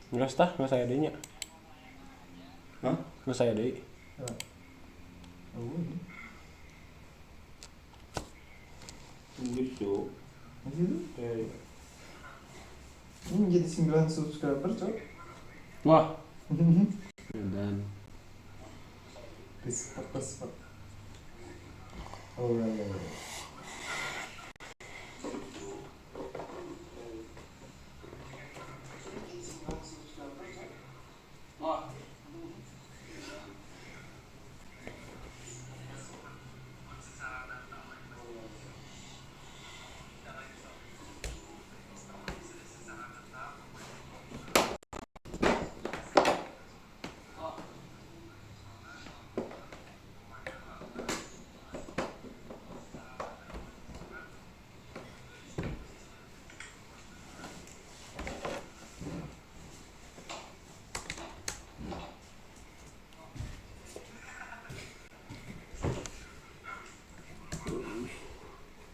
Nggak saya adanya. Hah? Nggak saya adanya. Oh, Inggris tuh. Ini menjadi 9 subscriber, coy. Wah. Dan Respect. Oh, ya.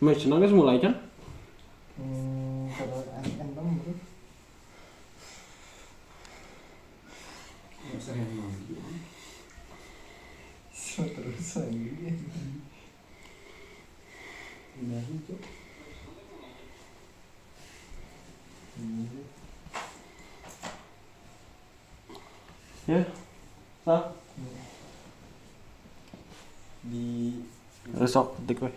match nangis mulai kan? Kalau M6 bro. Nggak usah yang lagi. Terus lagi. Ini hijau. Ya, sah. Di Resok ketik we.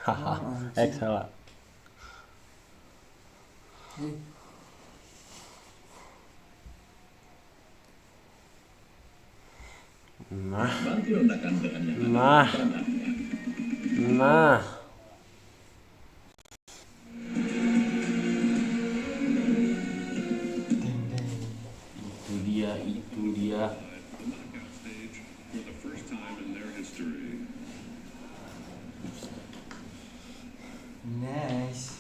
Haha, salah. Nah. Itu dia. nice.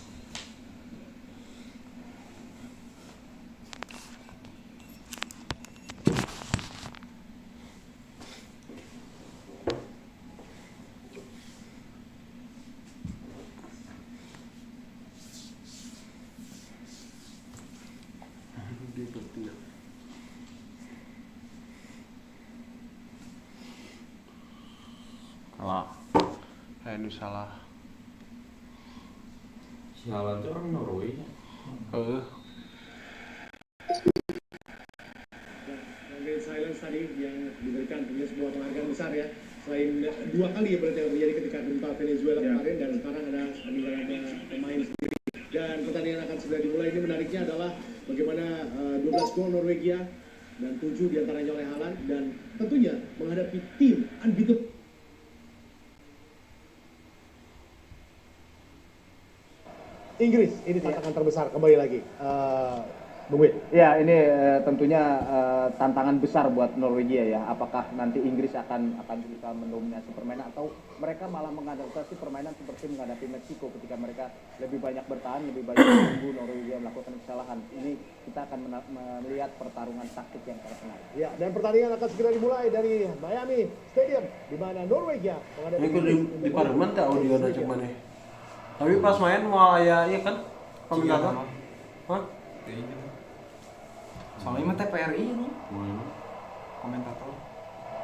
Salah. Ini salah. Salah itu orang Norwegia. Silence tadi yang diberikan punya sebuah penghargaan besar ya. Selain 2 kali ya berarti yang terjadi ketika gempa Venezuela kemarin dan sekarang ada peninggalan pemain sendiri. Dan pertandingan akan segera dimulai. Ini menariknya adalah bagaimana 12 gol Norwegia dan 7 diantaranya oleh Haaland dan tentunya menghadapi tim unbeatable. Inggris ini tantangan terbesar kembali lagi. Bung Win. Ya, ini tentunya tantangan besar buat Norwegia ya. Apakah nanti Inggris akan bisa mendominasi permainan atau mereka malah mengadaptasi permainan seperti menghadapi Meksiko ketika mereka lebih banyak bertahan, lebih banyak menunggu Norwegia melakukan kesalahan. Ini kita akan melihat pertarungan taktik yang sangat menarik. Ya, dan pertandingan akan segera dimulai dari Miami Stadium di mana Norwegia menghadapi Inggris. Di Parlemen tak audio ada cek mana? Tapi pas main mau aya iya kan komentator. Hah? Soalnya mah TPRI ini. Komentator.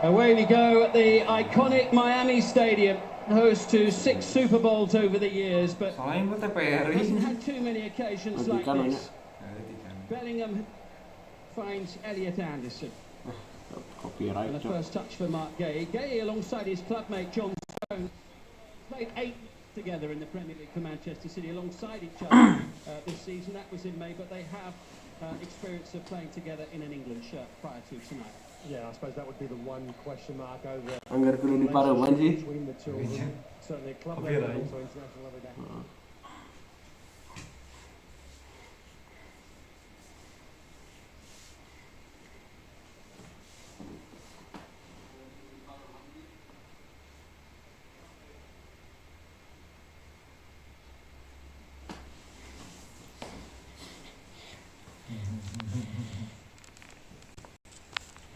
Away we go at the iconic Miami Stadium, host to 6 Super Bowls over the years, but Soalnya mah TPRI. hasn't had too many occasions like this. Bellingham finds Elliot Anderson. Copyright. And the first touch for Mark Gay. Gay alongside his clubmate John Stones played 8 together in the Premier League for Manchester City alongside each other this season. That was in May, but they have experience of playing together in an England shirt prior to tonight. Yeah, I suppose that would be the one question mark over Anggar kudu di Parewan sih. between the two of them. Certainly at club Oke, level right. and also international level. That.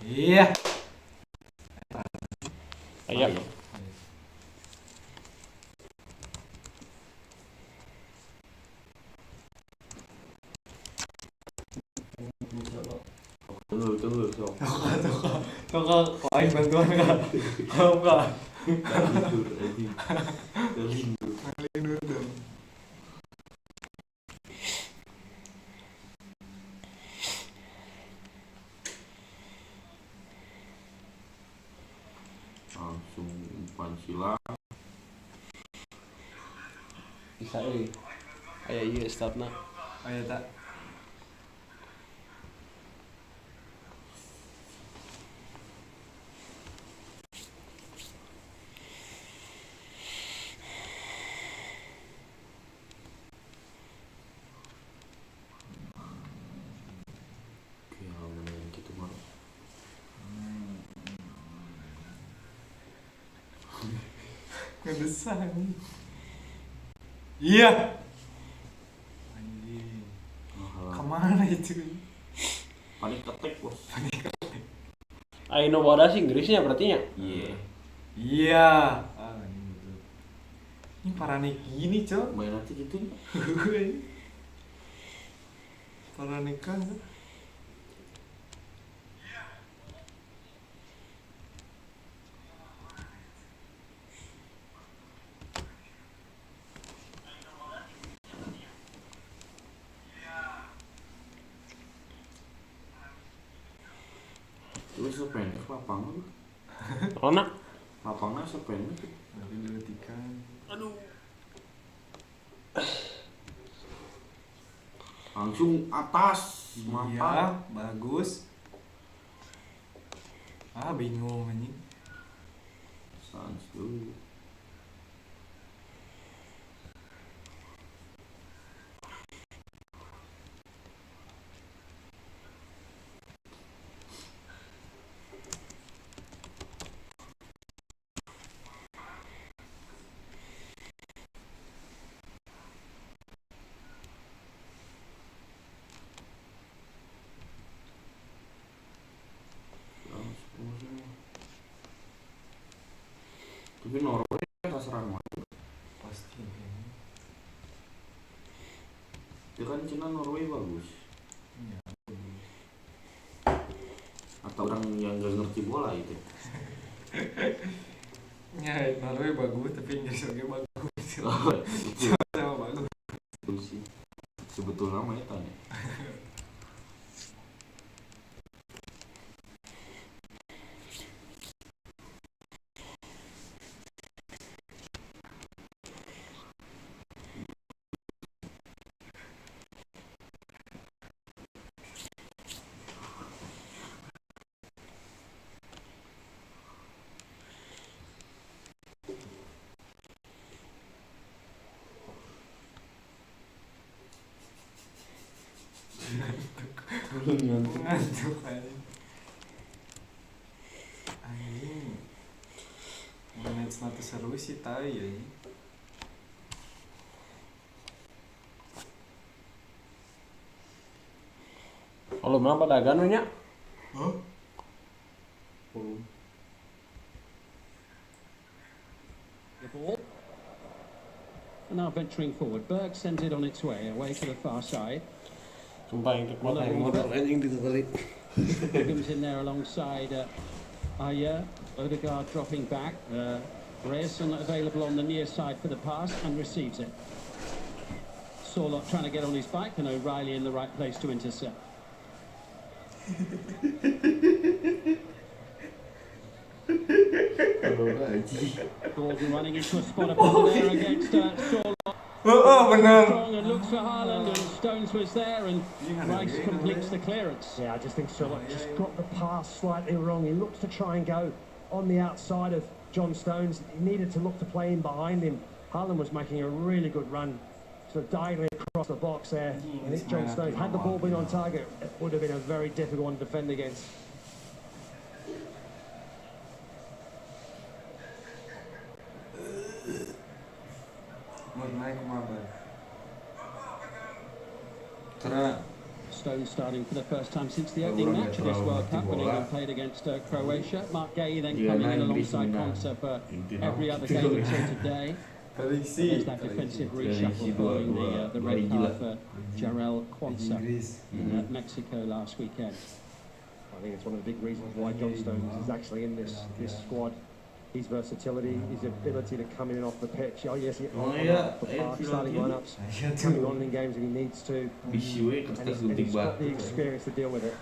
Iya. Ayo. Tunggu, sok. Kok aing bantuan enggak? Kalau enggak. Lindur, anjing. Lindur. Lindur dong. Langsung umpan silang. Bisa aya ieu startna. Ayo tak. Ya, bener gitu mah. Kedesan. Iya. Anjing. Kemana itu? Panik attack, bos. Aino bodas Inggrisnya berarti nya. Iya. Iya. Ah, ini betul. Ini paranik gini, Cok. Main nanti gitu. Paranik kan. Lu sependek lapangan. Rona. Lapangnya sependek. Tapi diletikan. Langsung atas. Iya, Mantap. bagus. Ah, bingung anjing. Sans dulu. Tapi Norwegia serang banget. Pasti kayaknya. Dia kan Cina Norwegia bagus. Iya. Atau orang yang gak ngerti bola itu. Ya, Norway bagus tapi Inggris oke bagus. Itu Sama bagus. sih. Sebetulnya namanya tanya. Ngantuk anjing. Anjing. Match nanti seru sih tai ya ini. Kalau mah pada ganunya. Hah? The ball. And now venturing forward. Berg sends it on its way, away to the far side. Sumpah yang kekuatan yang modal anjing ditutuli. Williams in there alongside Aya. Odegaard dropping back. Grayson available on the near side for the pass and receives it. Sorlock trying to get on his bike and O'Reilly in the right place to intercept. Gordon running into a spot up there against Sorlock. Bener. Strong and looks for Haaland, and Stones was there, and Rice completes the clearance. Yeah, I just think Sherlock just got the pass slightly wrong. He looks to try and go on the outside of John Stones. He needed to look to play in behind him. Haaland was making a really good run, sort of diagonally across the box there. I think John Stones, had the ball been on target, it would have been a very difficult one to defend against. Stones starting for the first time since the opening match of this World Cup when England played against Croatia. Mark Gay then coming in alongside Konsa for every other game until today. There's that defensive reshuffle following the red card for Jarell Quansah in Mexico last weekend. I think it's one of the big reasons why John Stones is actually in this squad. His versatility, his ability to come in and off the pitch. Oh yes, he starting lineups, coming on in games if he needs to, and he's got the experience to deal with it.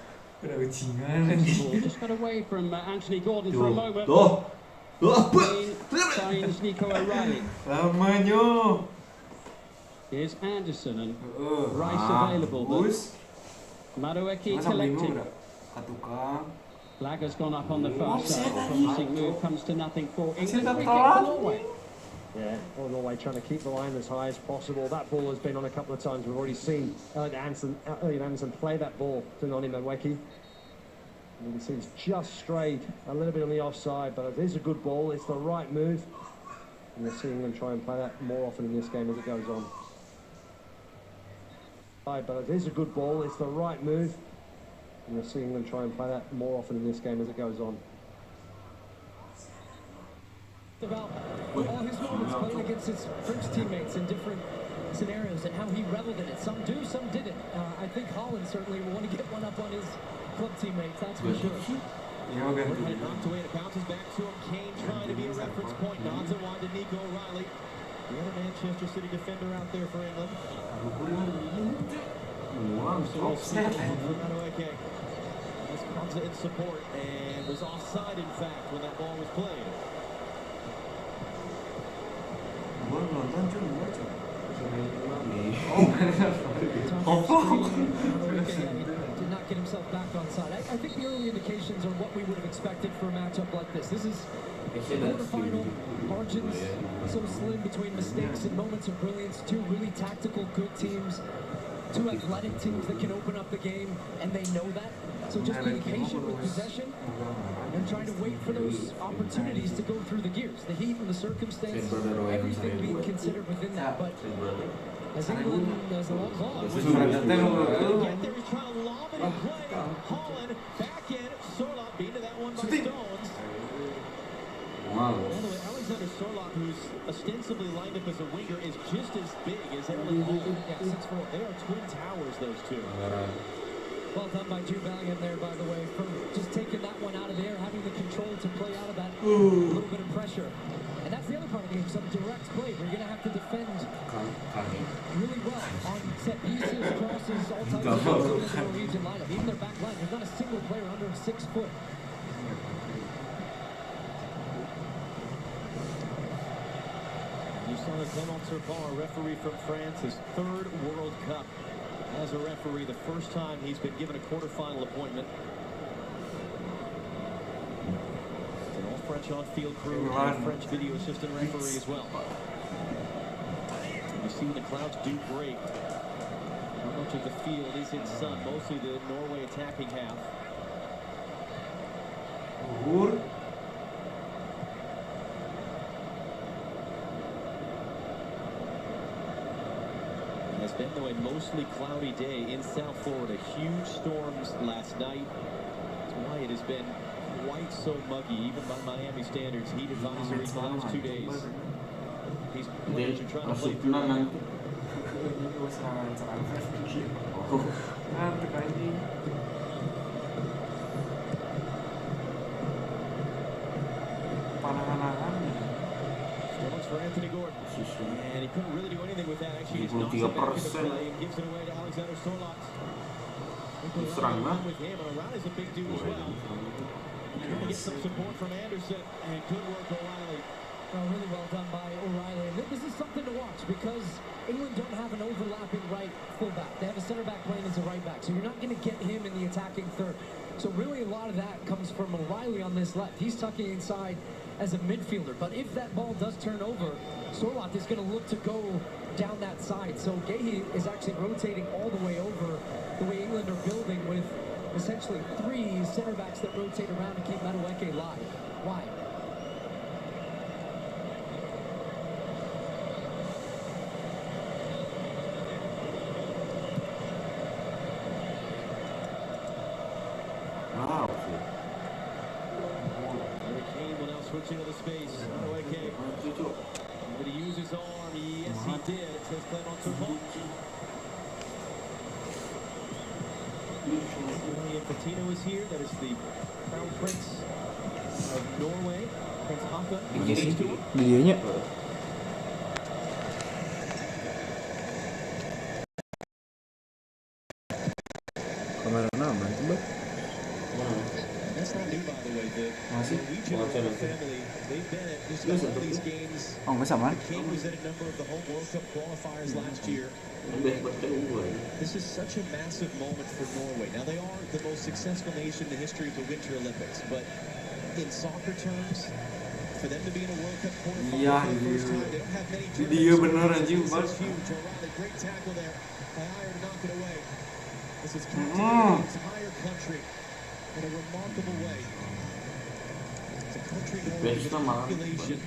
Just got away from Anthony Gordon for a moment. Finds Nico O'Reilly. Here's Anderson and Rice available, but Madueke collecting. Flag has gone up on the far side. Promising move comes to nothing for England. Norway. Yeah, Norway trying to keep the line as high as possible. That ball has been on a couple of times. We've already seen Elliot Anderson play that ball to Noni Madueke. You can see it's just strayed a little bit on the offside, but it is a good ball. It's the right move. And we're seeing them try and play that more often in this game as it goes on. But it is a good ball. It's the right move. And we're seeing them try and play that more often in this game as it goes on. About all his moments playing against his French teammates in different scenarios and how he reveled in it. Some do, some didn't. I think Haaland certainly will want to get one up on his club teammates, that's for sure. Knocked away, it bounces back to him. Kane trying to be a reference point. Nods it wide to Nico O'Reilly. The other Manchester City defender out there for England. Comes in support and was offside, in fact, when that ball was played. Did not get himself back on side. I think the early indications are what we would have expected for a matchup like this. This is quarterfinal, margins so slim between mistakes and moments of brilliance. Two really tactical, good teams. Two athletic teams that can open up the game, and they know that. So just being patient with possession and trying to wait for those opportunities to go through the gears. The heat and the circumstance, everything being considered within that. But as England has a long ball. He's trying to lob it and play. Haaland back in. Sorloth beat to that one by Stones. Alexander Sorloth, who's ostensibly lined up as a winger, is just as big as Erling Haaland. Yeah, 6'4". They are twin towers, those two. Well done by Jude Bellingham there, by the way, for just taking that one out of there, having the control to play out of that little bit of pressure. And that's the other part of the game, some direct play where you're going to have to defend really well on set pieces, crosses, all types of things in the Norwegian lineup. Even their back line, there's not a single player under 6 foot. You saw the Clement Turpin, referee from France, his 3rd World Cup as a referee, the first time he's been given a quarterfinal appointment. An all-French on-field crew and French video assistant referee as well. You see when the clouds do break, how much of the field is in sun, mostly the Norway attacking half. It's been, though, a mostly cloudy day in South Florida. Huge storms last night. That's why it has been quite so muggy, even by Miami standards. Heat advisory for the last 2 days. These players are trying to play through that. Stones for Anthony Gordon. And he couldn't really do anything with that. Actually, he's knocks it back into play and gives it away to Alexander Sorloth. With him, and O'Reilly's a big dude as well. Trying to get some support from Anderson, and good work, O'Reilly. Really well done by O'Reilly. And this is something to watch because England don't have an overlapping right fullback. They have a center back playing as a right back, so you're not going to get him in the attacking third. So really a lot of that comes from O'Reilly on this left. He's tucking inside as a midfielder. But if that ball does turn over, Sorloth is going to look to go down that side. So Gehi is actually rotating all the way over the way England are building with essentially 3 center backs that rotate around to keep Madueke wide. Wow. Kane will now switch into the space. Madueke. Did he use his arm? Yes, he did. It says Clement Turpin. Infantino is here. That is the Crown Prince of Norway. Prince Haka. Videonya. Kamera aman tuh, Bang. That's not new, by the way. The Masih? Norwegian royal family, they've been at just about all these games. Oh, nggak sama? The king was at a number of the home World Cup qualifiers last year. This is such a massive moment for Norway. Now, they are the most successful nation in the history of the Winter Olympics, but in soccer terms, for them to be in a World Cup quarterfinal for the first time, they don't have many Dia bener anjing, Bang. This is huge. O'Reilly, great tackle there by Ayer to knock it away. This is captivating the entire country in a remarkable way. It's a country with a population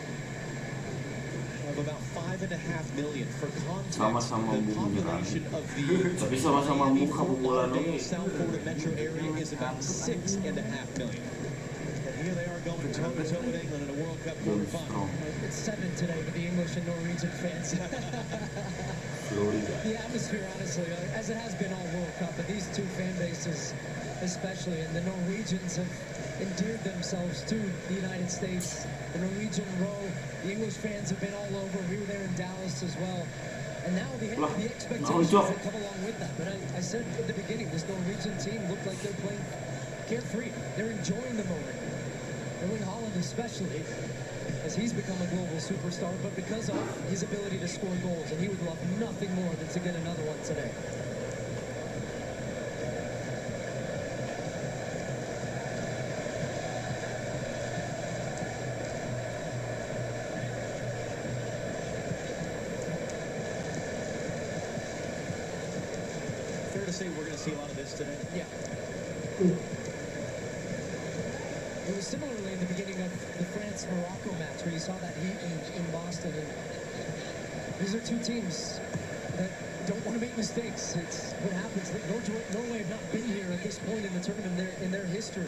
of about 5.5 million. For context, Sama-sama the buku population of the Tapi sama-sama Miami, buka Fort bola Lauderdale, nih. South Florida metro area is about 6.5 million. And here they are going toe-to-toe with England in a World Cup quarterfinal. It's 7 today with the English and Norwegian fans. The atmosphere, honestly, as it has been all World Cup, but these two fan bases especially, and the Norwegians have endeared themselves to the United States. The Norwegian row, the English fans have been all over. We were there in Dallas as well. And now the expectations that come along with that. But I said at the beginning, this Norwegian team looked like they're playing carefree. They're enjoying the moment. Erling Haaland especially, as he's become a global superstar, but because of his ability to score goals, and he would love nothing more than to get another one today. Fair to say we're going to see a lot of this today? Yeah. It was similarly in the beginning of the France-Morocco match where you saw that heat in Boston. And these are two teams that don't want to make mistakes. It's what happens. Norway have not been here at this point in the tournament in their history.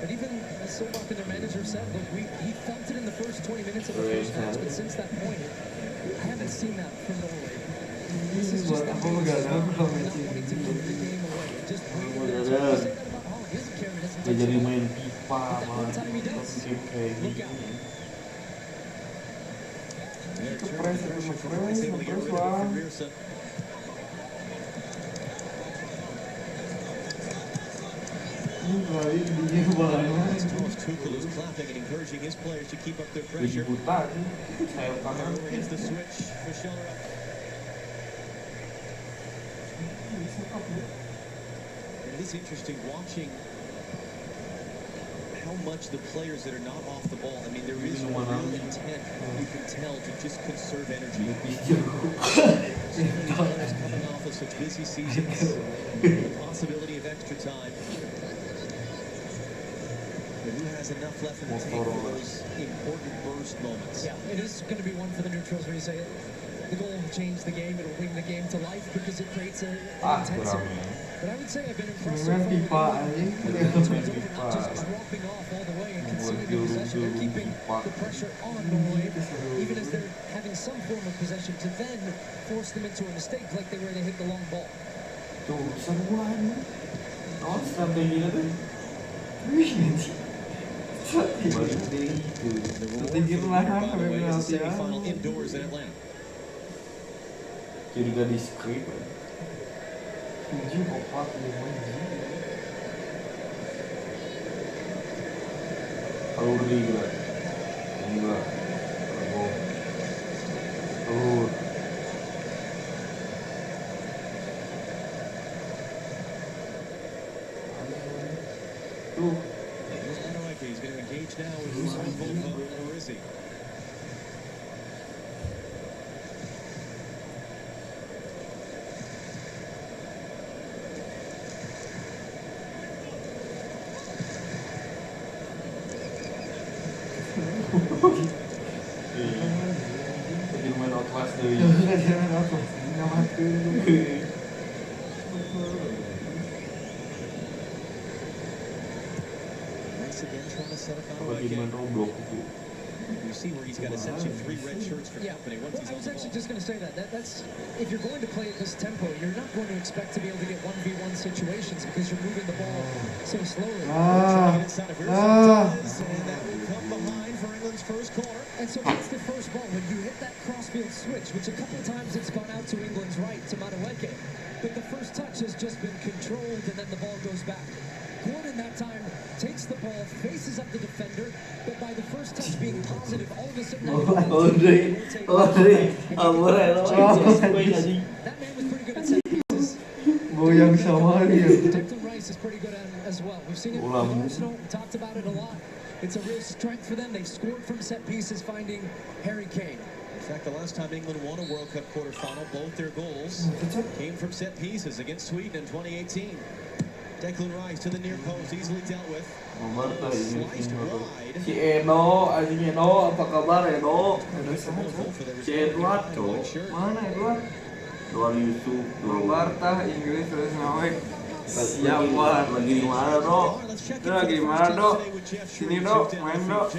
But even as Solbach and their manager said, look, he felt it in the first 20 minutes of the first match, but since that point, I haven't seen that from Norway. This is just that not wanting to give the game away. Just breathing it. Say that about Haaland. He doesn't care if it doesn't Dia touch jadi the ball. main FIFA But that one time he does. kayak Look gitu. out. Thomas Tuchel is clapping and encouraging his players to keep up their Jadi pressure. buta sih. Sayap kanan. Here's the switch for Schiller. It is interesting watching how much the players that are not off the ball, I mean, there is a real intent, you can tell, to just conserve energy. Players coming off of such busy seasons, the possibility of extra time. But who has enough left in the tank for those important burst moments? Yeah, it is going to be one for the neutrals where you say the goal will change the game, it'll bring the game to life because it creates an intensity. But I would say I've been impressed so far with not just dropping off all the way and conceding the possession. They're keeping the pressure on Norway, even as they're having some form of possession, to then force them into a mistake like they were they hit the long ball. Tuh, semua nih. Oh, strateginya tuh. Wih, anjing. Strategi perlahan sampai penalti ya. Jadi gak di script. 7 kok 4 kalau udah enggak Tuh. He's going to engage now with Volvo, or is he? Lagi main Outlast tuh. Once again, trying to set up Lagi main Roblox itu. You see where he's got essentially 3 red shirts for company. Once Well, he's I on was the actually ball. just going to say that's if you're going to play at this tempo, you're not going to expect to be able to get 1v1 situations because you're moving the ball so slowly. Trying to get inside of Here's and that will come behind for England's first corner. And so that's the first ball. When you hit that crossfield switch, which a couple of times it's gone out to England's right, to Madueke, but the first touch has just been controlled and then the ball goes back. Gordon that time takes the ball, faces up the defender, but by the first touch being positive, all of a sudden that man was pretty good at set pieces. Goyang sama dia. Declan Rice is pretty good at it as well. We've seen it with Arsenal, talked about it a lot. It's a real strength for them. They've scored from set pieces, finding Harry Kane. In fact, the last time England won a World Cup quarterfinal, both their goals came from set pieces against Sweden in 2018. Declan Rice to the near post, easily dealt with. Sliced wide. Si Eno, anjing Eno, apa kabar Eno? Si Edward, cowok. Mana Edward? Edward Yusuf, Kabar tah Inggris terus ngawe. Siap buat lagi di mana dok? Itu lagi di mana dok? Sini dok, main dok.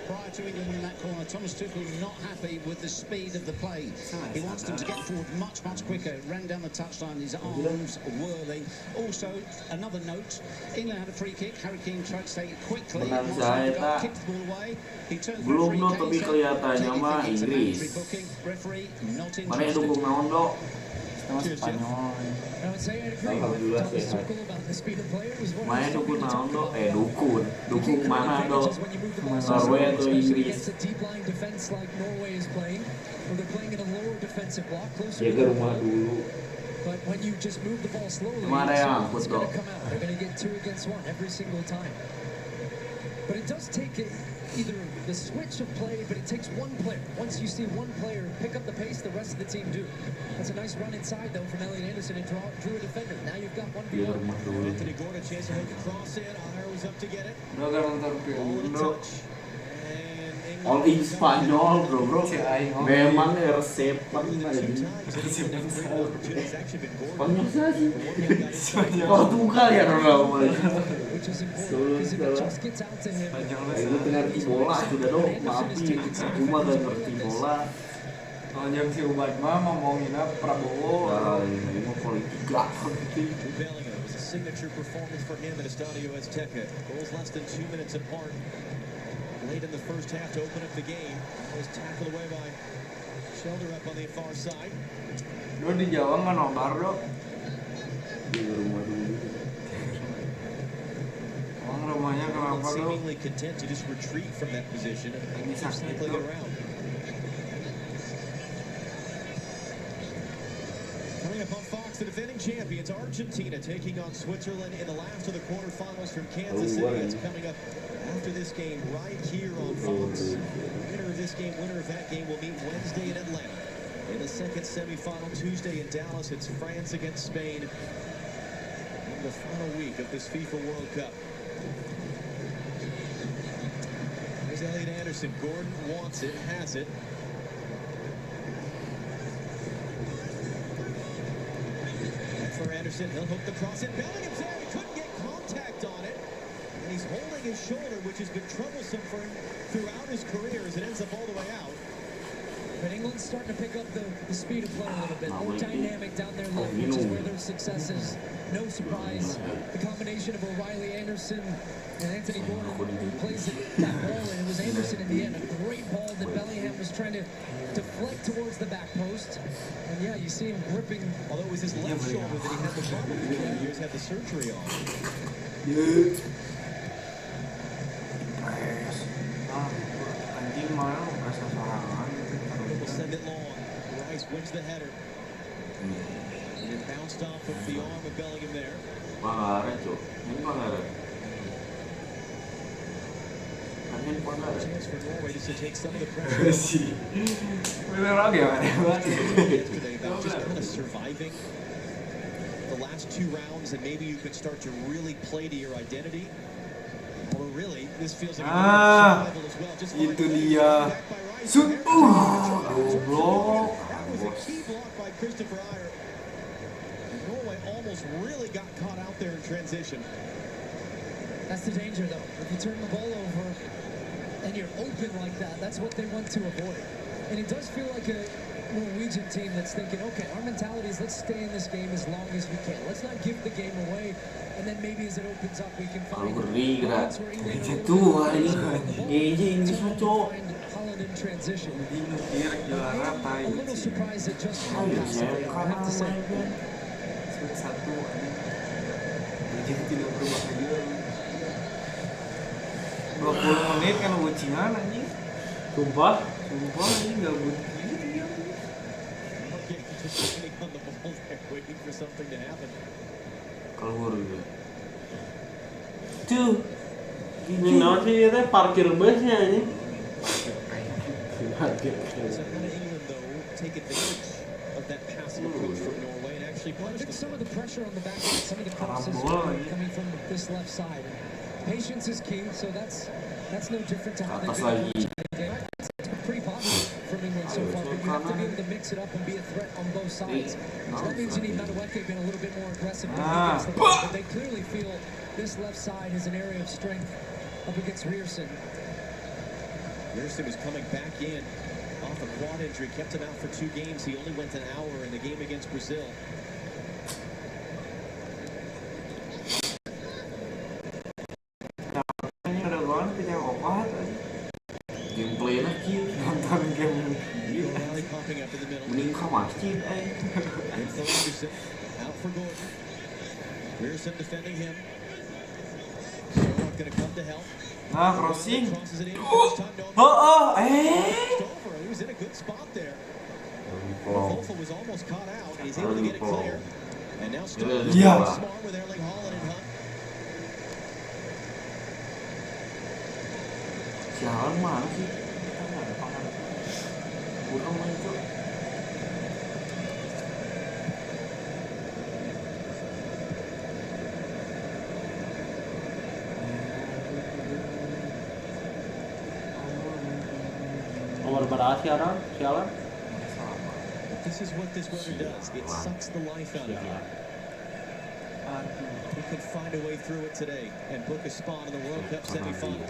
Prior to England winning that corner, Thomas Tuchel not happy with the speed of the play. He wants them to get forward much quicker. Ran down the touchline, his arms whirling. Also, another note, England had a free kick. Harry Kane tried to take it quickly. Menang saya tak. Kicked the ball away. He turned Belum free dok, tapi kelihatannya mah Inggris. Referee not Mana yang dukung naon dok? Sama Spanyol. I would say I agree Alhamdulillah with Thomas sehat. Tuchel about the speed of play. It was one of Main his dukung strengths. naon dok? Dukung mana dok? When you move the ball so Norwegia slow, atau especially Inggris? against a deep line defense like Norway is playing, where they're playing in a lower defensive block, closer to Jaga the rumah goal. dulu. But when you just move the ball slowly, Mana yang it's angkut, going to Dok? come out. They're going to get 2 against 1 every single time. But it does take either the switch of play, but it takes one player. Once you see one player pick up the pace, the rest of the team do. That's a nice run inside, though, from Elliot Anderson and drew a defender. Now you've got 1v1. Rumah dulu. Anthony Gordon, a chance to hook across it. Ayer was up to get it. Udah kan nonton Ball film in a dok. touch. And England All in Spanyol bro. Si Aing. Memang resepan Two aja. times that he's been upgraded over to. It's actually been Gordon. Spanyol saja. The one young guy inside. Portugal ya Ronaldo. Which is important because if it just gets out to him, Itu ngerti bola sudah dong. Maafin, aku mah gak ngerti bola. Kalau jam si ubad mah ngomongin Prabowo. Nah, ini mah politik gak ngerti. Bellingham was a signature performance for him at Estadio Azteca. Goals less than 2 minutes apart. Late in the first half to open up the game. Was tackled away by Shelder up on the far side. Lu di Jawa nggak nobar dok? Di rumah dulu. Emang rumahnya kenapa dok? Seemingly content to just retreat from that position and keep cycling it around. Coming up on Fox, the defending champions Argentina taking on Switzerland in the last of the quarterfinals from Kansas City. It's coming up after this game right here on Fox. Winner of this game, winner of that game will meet Wednesday in Atlanta. In the second semifinal, Tuesday in Dallas, it's France against Spain in the final week of this FIFA World Cup. There's Elliot Anderson. Gordon wants it, has it. For Anderson, he'll hook the cross in. Bellingham's there. He couldn't get contact on it. And he's holding his shoulder, which has been troublesome for him throughout his career as it ends up all the way out. But England's starting to pick up the speed of play a little bit. More dynamic down their low, which is where their success is. No surprise. The combination of O'Reilly, Anderson, and Anthony Gordon who plays that ball, and it was Anderson in the end. A great ball that Bellingham was trying to deflect towards the back post. And yeah, you see him gripping. Although it was his left shoulder that he had the problem with for years, had the surgery on. Anjing mana bukan sasaran. Will send it long. Rice wins the header. And it bounced off of the arm of Bellingham there. Pangaret cok. Ini pangaret. handphone ada. Chance for Norway just to take some of the pressure off. sih. Beneran gimana? Today about just kind of surviving the last 2 rounds, and maybe you can start to really play to your identity. Or really, this feels like survival as well. Just itu dia. Shoot. Goblok. That was a key block by Christopher Ayer. And Norway almost really got caught out there in transition. That's the danger, though. If you turn the ball over and you're open like that, that's what they want to avoid. And it does feel like a Norwegian team that's thinking, okay, our mentality is let's stay in this game as long as we can. Let's not give the game away. And then maybe as it opens up, we can find runs where either Inggris cocok. Holland in transition. Juara A little surprised at just how fast they are, I have to say. Satu. Jadi tidak berubah lagi. 20 menit kan ucingan anjing. Sumpah. Sumpah ini enggak butuh gitu ya. Just standing on the ball there, waiting for something to happen. Keluar juga. Tuh. Ini naon sih teh parkir busnya ini. So England though take advantage of that passive approach from Norway and actually Well, I punish think them. some of the pressure on the back end, some of the crosses Karambol, coming from this left side. Patience is key, so that's no different to how they've Atas been lagi. approaching the game. It's been pretty positive from England so far, but you have to be able to mix it up and be a threat on both sides. So that means you need Madueke being a little bit more aggressive against the ball, but they clearly feel this left side is an area of strength up against Reactiion. Reactiion was coming back in off a quad injury, kept him out for 2 games. He only went an hour in the game against Brazil. Ini ada gol punya opat. Gameplay lagi. Nonton game. O'Reilly popping up in the middle. Mending ke masjid In for Anderson, out for Gordon. Reactiion defending him. Sherlock going to come to help. Nah, crossing. Crosses it in first time. No, Oh, he was in a good spot there. Wolf was almost caught out, and he's able to get it clear. And now Stover is Yeah. smart with Erling Haaland and Hunt. Jalan mana sih? Kurang main tuh. Nomor berapa siaran? Sialan? This is what this weather does. It sucks the life out of you. He could find a way through it today and book a spot in the World Cup semifinal.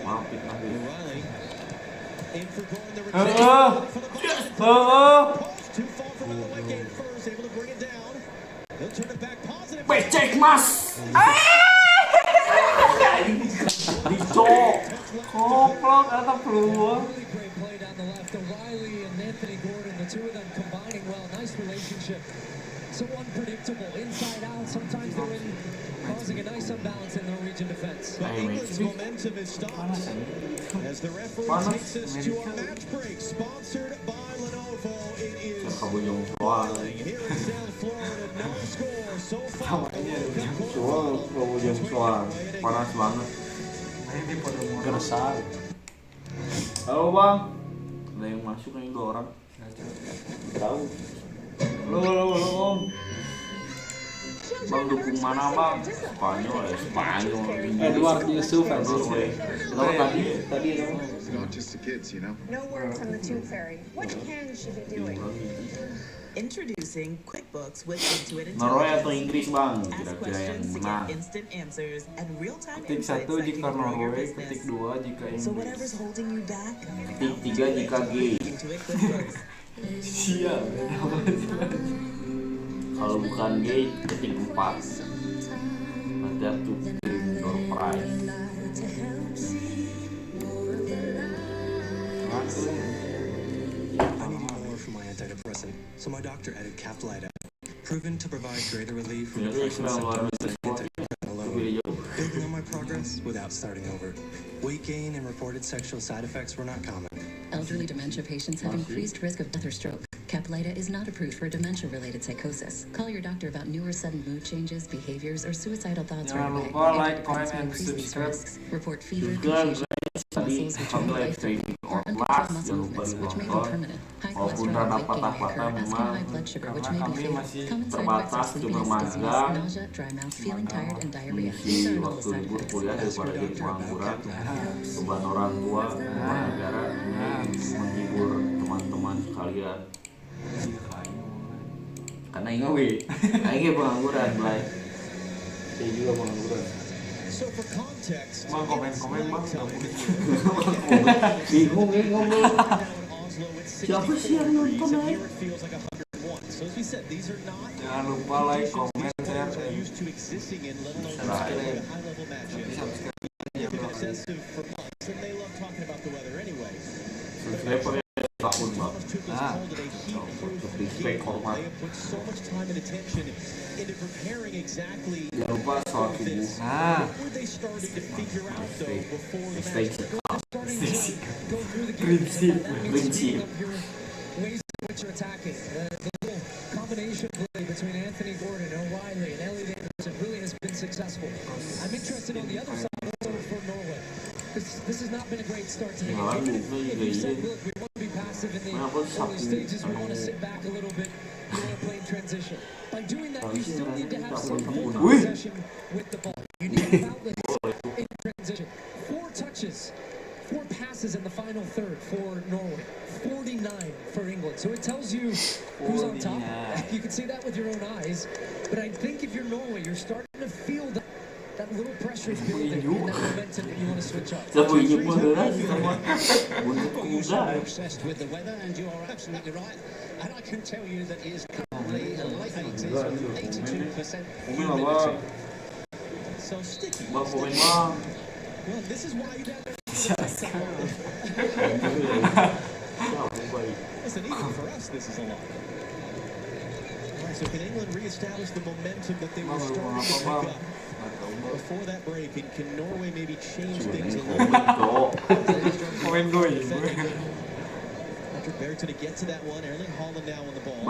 Maafin lagi. O'Reilly in for Gordon. The Oh, return. oh. Too far from Madueke first, able to bring it down. He'll turn it back positive. Becek mas. Dicok. Goblok atau peluang. Really great play down the left. O'Reilly and Anthony Gordon, the two of them combining well. Nice relationship. So unpredictable, inside out. Sometimes they're in, causing a nice unbalance in the Norwegian defense. But England's momentum is stopped as the referee takes us to our match break, sponsored by Lenovo. It is Kabuyong soal. here in South Florida. No score so far. Kabuyong soal. Panas banget. Gersang. Halo bang. Ada yang masuk nih 2 orang. Tahu. Halo om. Bang dukung mana bang? Spanyol ya, Spanyol. Edward Yusuf aja sih. Tahu tadi itu. It's not just the kids, you know. No word from the Tooth Fairy. What can she be doing? Introducing QuickBooks with Intuit Norwegia atau Intelligence. Inggris bang? Ask Kira-kira yang questions to menang. get instant answers and real-time Ketik insights 1 that jika can grow your Norway, ketik business. 2 jika So whatever's Inggris. holding you back, Ketik 3 jika gay. Intuit QuickBooks. Siap. Kalau bukan gay, ketik 4. Nanti aku kirim door prize. I needed more from my antidepressant, so my doctor added Caplyta, proven to provide greater relief from depression symptoms than antidepressant alone. Building on my progress without starting over. Weight gain and reported sexual side effects were not common. Elderly dementia patients have increased risk of death or stroke. Caplyta is not approved for dementia-related psychosis. Call your doctor about newer sudden mood changes, behaviors, or suicidal thoughts right away. Like, comment, and subscribe. Report fever, confusion, muscles which may be life-threatening, or uncontrolled muscle movements which may be permanent. High cholesterol and weight gain may occur, as can high blood sugar which may be fatal. Common side effects are sleepiness, dizziness, nausea, dry mouth, feeling tired, and diarrhea. These are all side effects. Daripada jadi pengangguran, beban orang tua, beban negara, menghibur teman-teman sekalian. Karena ini pengangguran, Blay. Saya juga pengangguran. Bang, komen bang. Bingung ngomong. Siapa sih yang nonton ya? Jangan lupa like, comment, share, subscribe. Subscribe pakai akun bang. Nah, respect, hormat. Jangan lupa sholat subuh. Nah, prinsip. Which are attacking. The little combination play between Anthony Gordon, O'Reilly, and Ellie Davidson really has been successful. I'm interested on the other side for Norway. This has not been a great start to the game. If you said, look, we want to be passive in the early stages, we want to sit back a little bit, we want to play in transition. By doing that, you still need to have some hold on possession with the ball. You need outlets in transition. 4 touches. 4 passes in the final third for Norway, 49 for England. So it tells you who's on top. You can see that with your own eyes. But I think if you're Norway, you're starting to feel that little pressure is building and that momentum that you want to switch up. Obsessed with the weather, and you are absolutely right. And I can tell you that it is currently a late 80s with 82% humidity. So sticky. Well, this is why you don't. Listen, even for us, this is a lot. All right, so can England reestablish the momentum that they were starting to pick up before that break? And can Norway maybe change things a little bit? Patrick Bergton to get to that one. Erling Haaland now on the ball.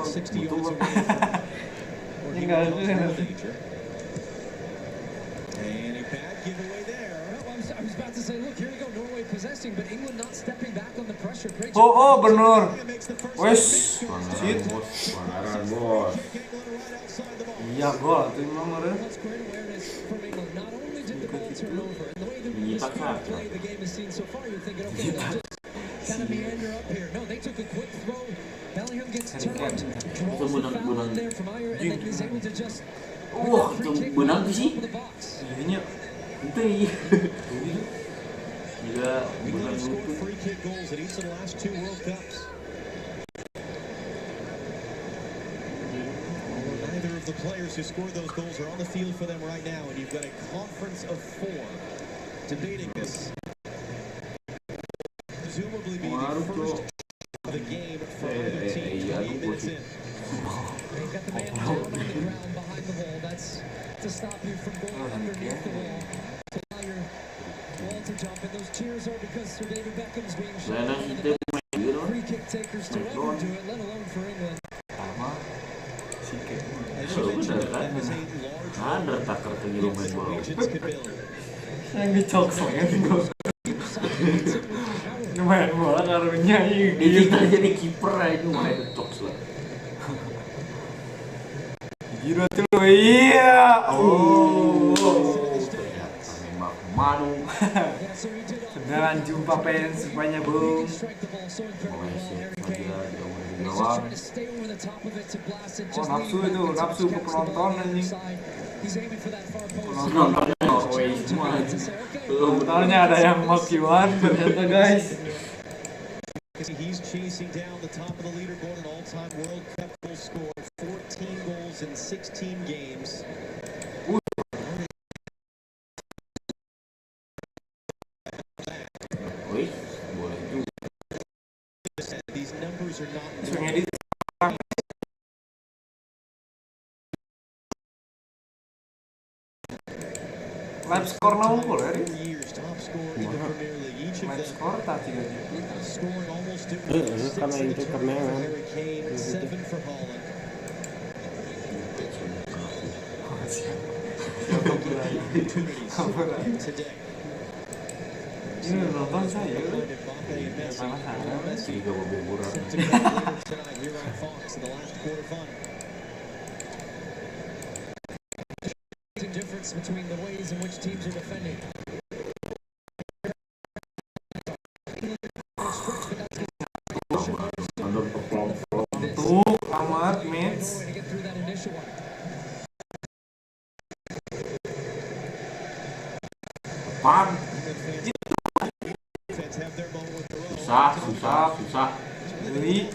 60 yards away from danger. And a bad giveaway there. I was about to say, look, here we go, Norway possessing, but England not stepping back on the pressure. Great job. Bener. Wes, shit. Pelanggaran bos. Iya gol, itu memang bener. Menyitak saja. Kind of meander up here. No, they took a quick throw. Bellingham gets turned, draws the foul there from Ayer, and then is able to just itu benang sih. Iya. Itu iya. Gila, benar scored free kick goals at each of the last 2 World Cups. Neither of the players who scored those goals are on the field for them right now, and you've got a conference of 4 debating this. Presumably be the first of the game for either team 20 minutes in. They've got the man down on the ground behind the wall. That's to stop you from going underneath the wall. To allow your wall to jump. And those cheers are because Sir David Beckham's being shown. Free kick takers to ever do it, let alone for England. Ada takar ke gila main bola. Yang dicok-coknya ini main bola karunya kita jadi kiper aja main cok lah. Gila tuh lo, iya. Ternyata memang manu. Beneran jumpa fans banyak bung. Oh nafsu itu, nafsu ke penonton anjing. Penontonnya Norway semua. Penontonnya ada yang mokiwan ternyata guys. He's chasing down the top of the leaderboard, an all-time World Cup goal scorer, 14 goals in 16 games. These numbers are not live score na unggul ya. match score tak juga scoring almost to karena itu karena Harry Kane, 7 for Holland. Today. Ini nonton saya. Salah-salah. Tiga mobil murah. Difference between the ways in which teams are defending. Tuh amat match. Pan. Susah. Jadi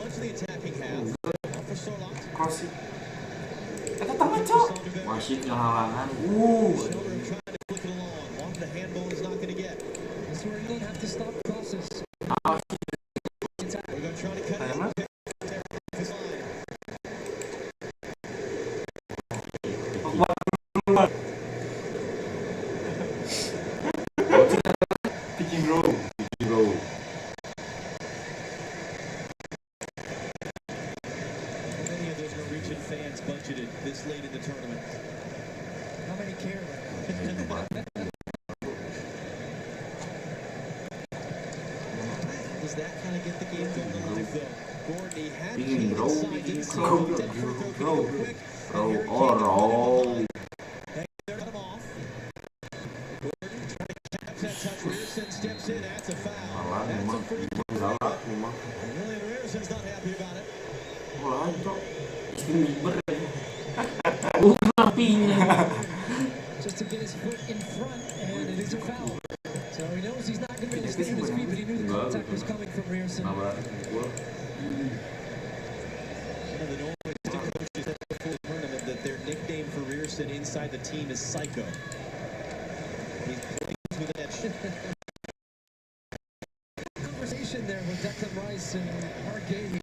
crossing. Eta tengah cok. Masih kehalangan. Picking row. Many of those Norwegian fans budgeted this late in the tournament. How many care right now? Does that kind of get the game going alive though? Gordon, he had Picking row. Steps in, that's a foul. Malah memang galak memang. William Rearson's not happy about it. Wah, cok. Liber. Napinya. Just to get his foot in front, and it is a foul. So he knows he's not going to be able to stay on his feet, but he knew the contact was coming from Rearson. One of the Norway coaches said before the tournament that their nickname for Rearson inside the team is Psycho. He plays with that shit. Conversation there with Declan Rice and Hargay.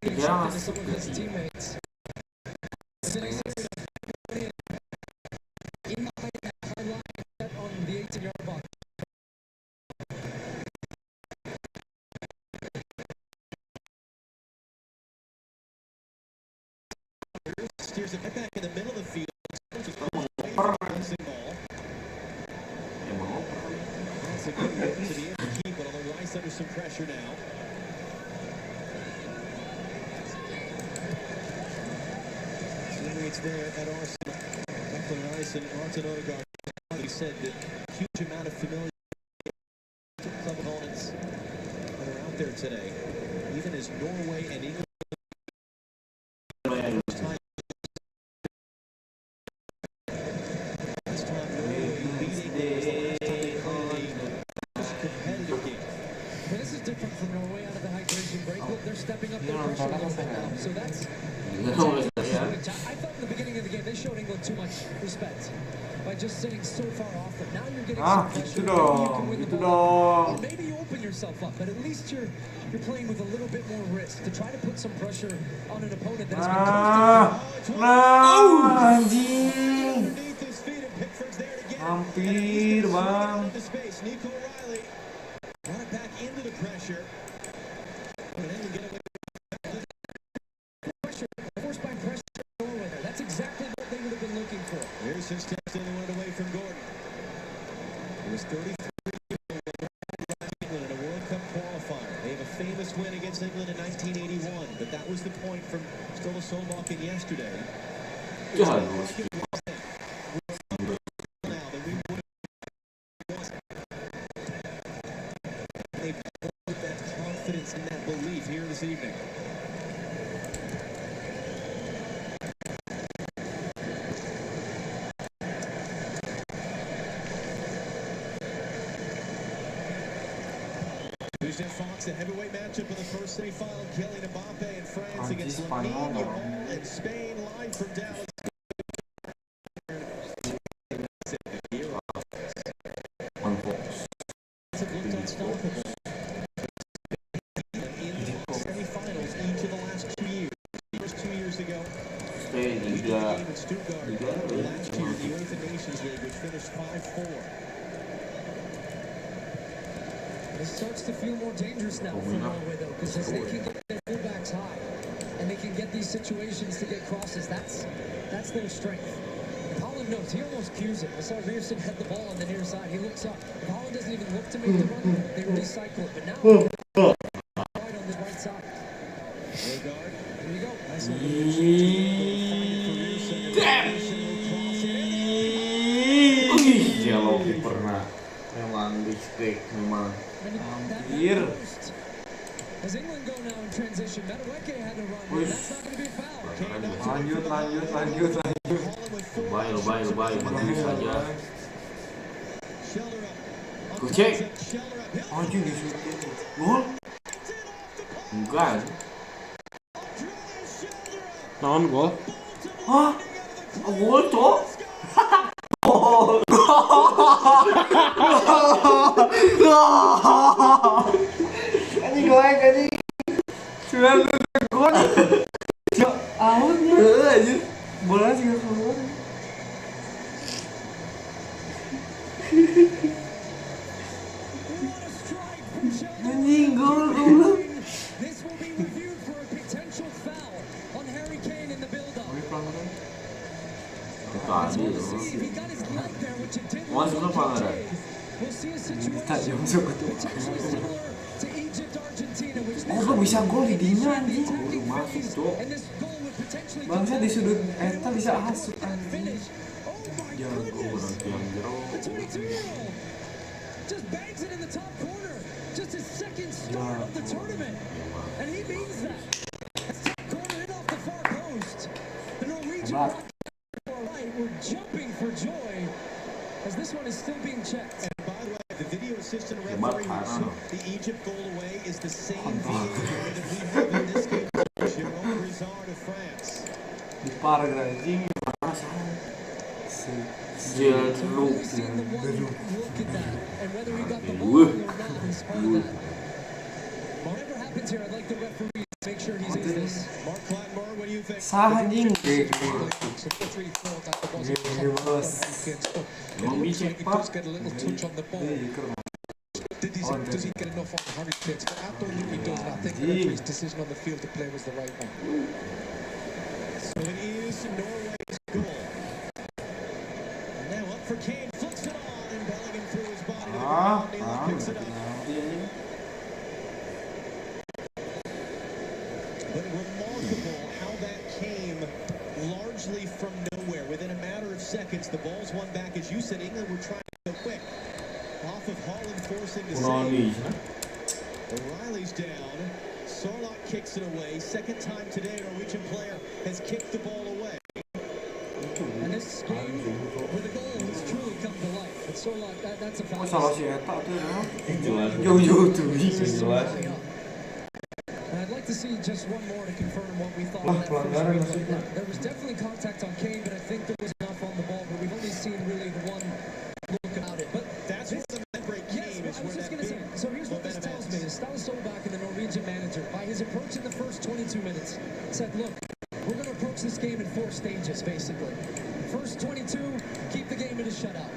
Yeah. Some of his teammates. In the high line on the 18-yard box. Steers it back in the middle of the field. That's a good hit to the end keep, but on the Rice under some pressure now. It's there at Arsenal. Declan Rice and Martin Odegaard. He said that huge amount of familiarity with club opponents that are out there today, even as Norway and England. Stepping up their pressure a little bit now. So that's I thought in the beginning of the game they showed England too much respect by just sitting so far off them. Now you're getting some pressure. Maybe you can win the ball. Or maybe you open yourself up, but at least you're playing with a little bit more risk to try to put some pressure on an opponent that's been anjing. Hampir, Bang. Nico Riley brought it back into the pressure. Forced by pressure. That's exactly what they would have been looking for. Rearson steps in and went away from Gordon. It was 33 England in a World Cup qualifier. They have a famous win against England in 1981, but that was the point from Ståle Solbakken yesterday. They built that confidence and that belief here this evening. Fox, a heavyweight matchup in the first semi-final. Kylian Mbappe and France against Lamine Yamal and Spain live from Dallas. Looked unstoppable in the semi-finals each of the last 2 years. First 2 years ago, Spain game in Stuttgart. Last year, the UEFA Nations League, which finished 5-4. It starts to feel more dangerous now for Norway, though, because as they can get their fullbacks high and they can get these situations to get crosses, that's their strength. If Holland knows, he almost cues it. I saw Reactiion head the ball on the near side. He looks up. If Holland doesn't even look to make the run, they recycle it. But now, right on the right side. Here you go. Nice Yellow pernah memang mistake memang hampir. As England go now in transition, Madueke had to run. That's not going to be a foul. Lanjut. Lebay, bagus saja. Kucing. Anjir disuruh gol. Enggak. Naon gol? Hah? Gol toh? Anjing like anjing. Sudah gol. Out anjir. Bola sih keluar. Anjing gol. This will be reviewed for a potential foul on Harry Kane in the build-up. Tadi masuk ke pelanggaran. Kok bisa gol di dinya anjing? Masuk tuh. Bangsa di sudut eta bisa hasut anjing. Jago berarti yang jero. Just bangs it in the top corner. Just his second start of the tournament. And he means that. Top corner in off the far post. The Norwegian right were jumping for joy as this one is still being checked. And by the way, the video assistant referee who took the Egypt goal away is the same VAR that we have in this game. Jérôme Brizard of France. Di parah anjing. Jeruk. And whether he got the ball or not in spite of that. Whatever happens here, I'd like the referee to make sure he sees this. Mark Clyde-Moore, what do you think? Sah anjing. Emang bisa pak? Does he get enough on Harry Kane? But I don't think he does. I think the referee's decision on the field to play was the right one. So it is Norway's goal. And now up for Kane, flicks it on, and Bellingham through his body to the ground. Neal picks it up. But remarkable how that came largely from nowhere. Within a matter of seconds, the ball's won back. As you said, England were trying to go quick. Off of Holland forcing the save. O'Reilly's down. Sorloth kicks it away. Second time today, a Norwegian player has kicked the ball away. And this game, where the goal has truly come to life. But Sorloth, that's a foul. Salah si eta tuh. Jauh tuh. Jelas. And I'd like to see just one more to confirm what we thought of that first replay. There was definitely contact on Kane, but I think there was enough on the ball. But we've only seen really the one look about it. But that's where the net break came. Yes, I was just going to say. So here's what this tells me: is Ståle Solbakken and the Norwegian manager, by his approach in the first 22 minutes, said, "Look, we're going to approach this game in 4 stages, basically. First 22, keep the game in a shutout.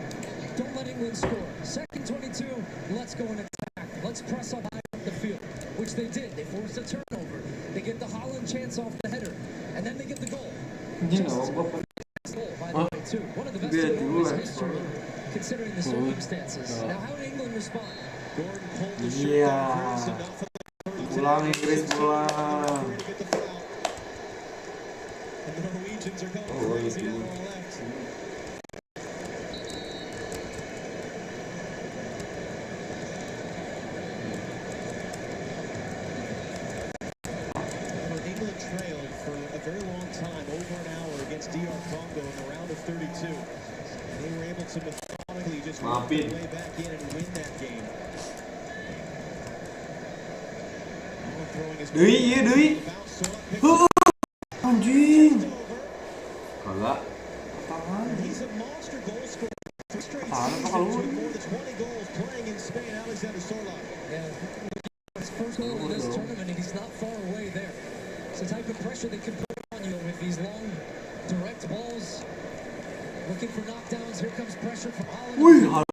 Don't let England score. Second 22, let's go and attack. Let's press up high up the field," which they did. They forced a turnover. They get the Holland chance off the header, and then they get the goal. Goal, by the way, too. One of the best in Norway's history, considering the circumstances. Now, how did England respond? Gordon pulled the shirt down. Pulang Inggris pulang. And the Norwegians are going crazy down on the left. England trailed for a very long time, over an hour, against DR Congo in the round of 32. And they were able to methodically just work their way back in and win that game. Deui. Anjing. Kagak. He's a monster goal scorer. Straight Apaan seasons with more than 20 goals playing in Spain. Alexander Sorloth. Yeah, his first goal in this tournament, and he's not far away there. It's the type of pressure they can put on you with these long, direct balls. Looking for knockdowns. Here comes pressure from Holland.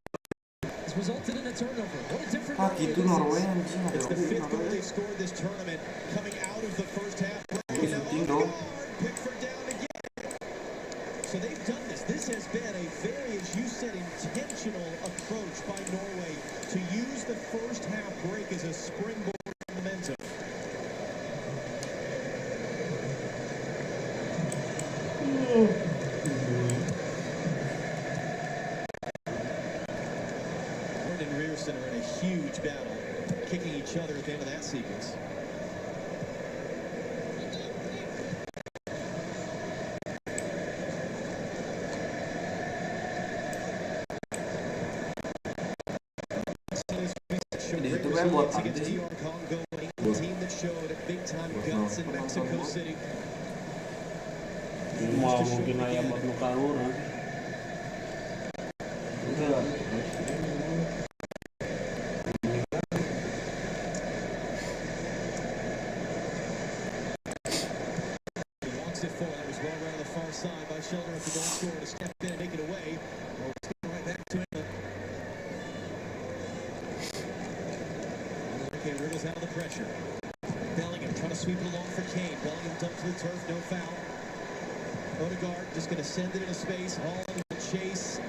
It's resulted in a turnover. What a different Ah gitu Norway anjing ada It's the Norway. fifth goal they've scored this tournament, coming out of the first half. Shooting dong. Pickford down again. So they've done this. This has been a very, as you said, intentional approach by Norway to use the first half break as a springboard momentum. And Reactiion are in a huge battle, kicking each other at the end of that sequence. Di situ kan buat pantai sih. Team that showed a big time guts in Mexico City. Mau mungkin ayam buat luka orang. Walks it forward. It was well around the far side by Shelter at the goal scorer to step in and make it away. Well, it's going right back to England. Okay, wriggles out of the pressure. Bellingham trying to sweep it along for Kane. Bellingham dumped to the turf, no foul. Odegaard just going to send it into space. Holland will chase.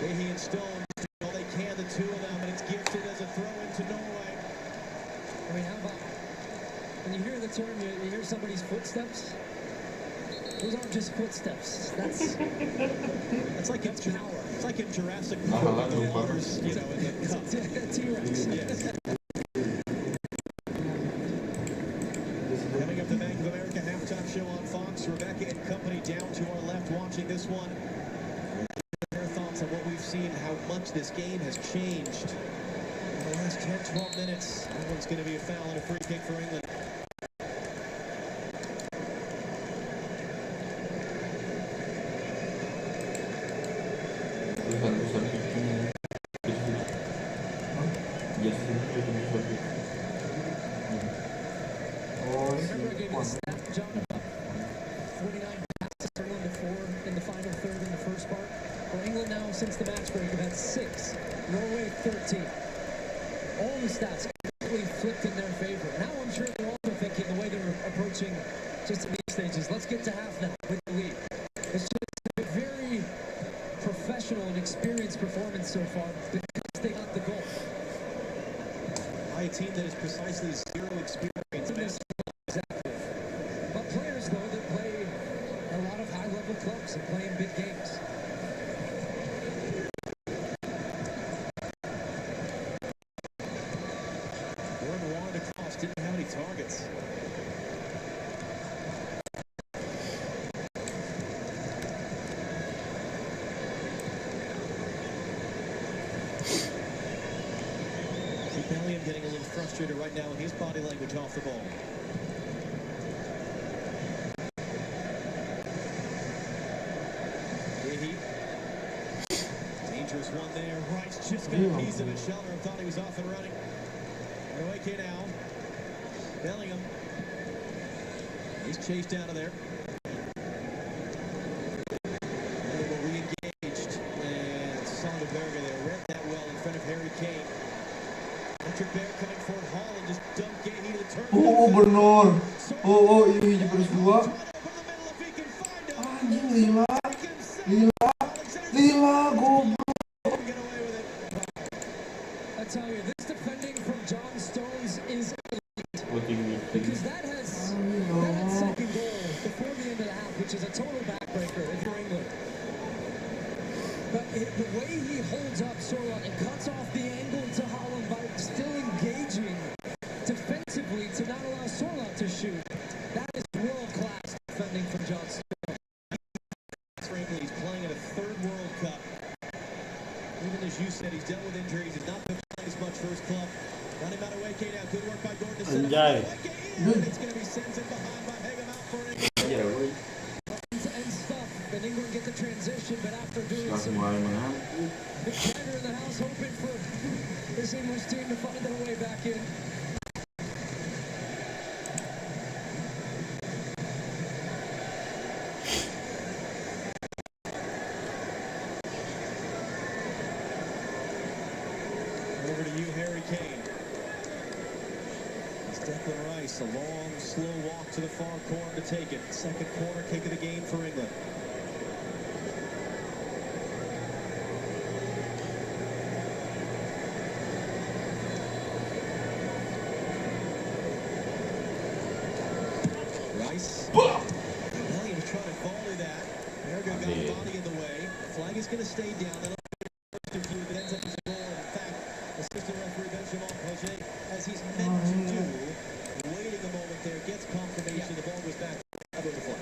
Leahy and Stone do all they can, the two of them, and it's gifted as a throw into Norway. I mean, how about when you hear the term, you hear somebody's footsteps? Those aren't just footsteps. That's like in it's like in Jurassic Park, the waters, you know, in the cup. T-Rex. Yes. Coming up the Bank of America halftime show on Fox. Rebecca and company down to our left watching this one. Their thoughts on what we've seen, how much this game has changed in the last 10, 12 minutes. That one's going to be a foul and a free kick for England. Remember I gave you the stat, John, about 49 passes for England to 4 in the final third in the first part? Well, England now, since the match break, have had 6. Norway, 13. All the stats completely flipped in their favor. Now I'm sure they're also thinking the way they're approaching just in these stages. Let's get to half now with the lead. It's just a very professional and experienced performance so far because they got the goal. By a team that is precisely zero experience. Exactly. But players, though, that play a lot of high-level clubs and play in big games. Gordon wanted across, didn't have any targets. Bellingham getting a little frustrated right now in his body language off the ball. Leahy. Dangerous one there. Rice just got a piece of it. Shelter thought he was off and running. Norway now. Bellingham. He's chased out of there. Bellingham re-engaged. And Sonderberger there read that well in front of Harry Kane. Patrick Bear coming forward. Holland just dumped Gahey to the turn. Benar. Ini baru 2. Anjing lila. Goblok. I tell you, this defending from John Stones is elite. Because that second goal before the end of the half, which is a total backbreaker if you're England. But the way he holds up Sorloth and cuts off the angle to Holland by still engaging defensively to not allow Sorloth to shoot, that is world-class defending from John Stones. Frankly, he's playing in a third World Cup. Even as you said, he's dealt with injuries and not been playing as much for his club. Running out of Wake now. Good work by Gordon to set up. It's going to be sent in behind by Hegem out for England. And stuff. Then England get the transition, but after doing some big chatter in the house, hoping for this English team to find their way back in. Over to you, Harry Kane. It's Declan Rice, a long, slow walk to the far corner to take it. Second corner kick of the game for England. Rice. William trying to volley that. Ergo got a body in the way. Flag is going to stay down. It ends up as a goal. In fact, assistant referee Benjamin Jose, as he's meant to do, waiting a moment there, gets confirmation. The ball goes back over the flag.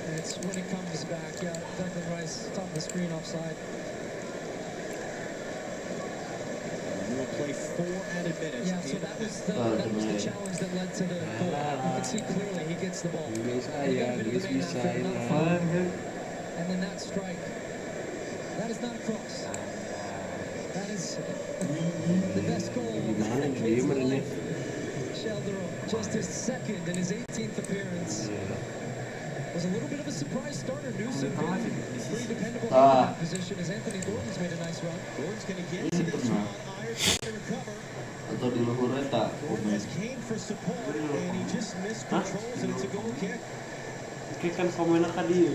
And it's when it comes back, Declan Rice, top of the screen, offside. We will play 4 added minutes. Yeah, so that was the challenge that led to the goal. You can see clearly he gets the ball. And then that strike, that is not a cross. That is the best goal of the kid's life. Sheldon, just his second in his 18th appearance. Was a little bit of a surprise starter. Newsom pretty dependable in that position as Anthony Gordon's made a nice run. Gordon's going to get to this one. Iron trying to recover. Atau di luhur eta. Gordon has Kane for support and he just miscontrols and it's a goal kick. Kick kan komennya ka dia.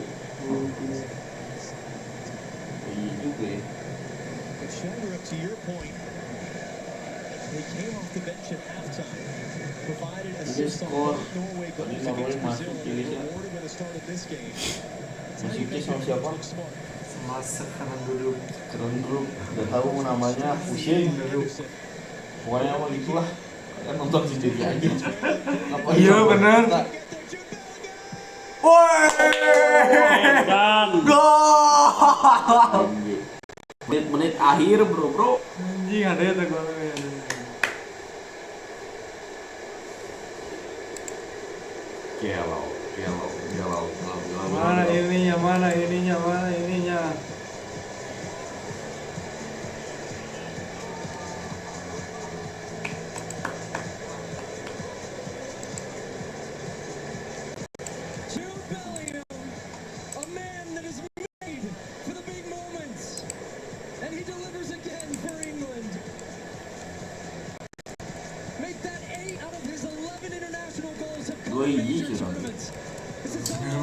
Iya juga ya. But Shelder, up to your point, they came off the bench at halftime, provided assists on both Norway goals against Brazil, and they were rewarded with the start of this game. Masuknya sama siapa? Masak kanan duduk. Keren grup. Gak tahu namanya, pusing. Pokoknya mah gitulah. Kan nonton sendiri aja. Iya bener. Woi. Gol. Menit-menit akhir bro. Anjing ada ya golnya. Galau. Mana ininya. Jude Bellingham, a man that is made for the big moments, and he delivers again for England. Make that 8 out of his 11 international goals have come in major tournaments. This is so great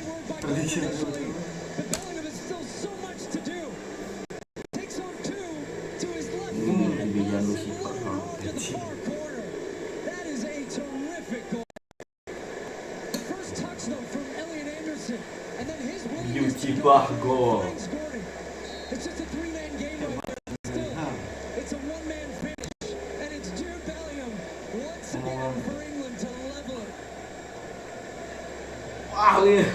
work by Bellingham, but Bellingham has still so much to do. Takes home 2 to his left foot and busts it lower onto the far corner. That is a terrific goal. The first touch though from Elliot Anderson, and then his willingness to finds Gordon. It's just a 3-man game right now. Still, it's a 1-man finish, and it's Jude Bellingham once again for England to level it. Wah, lihat.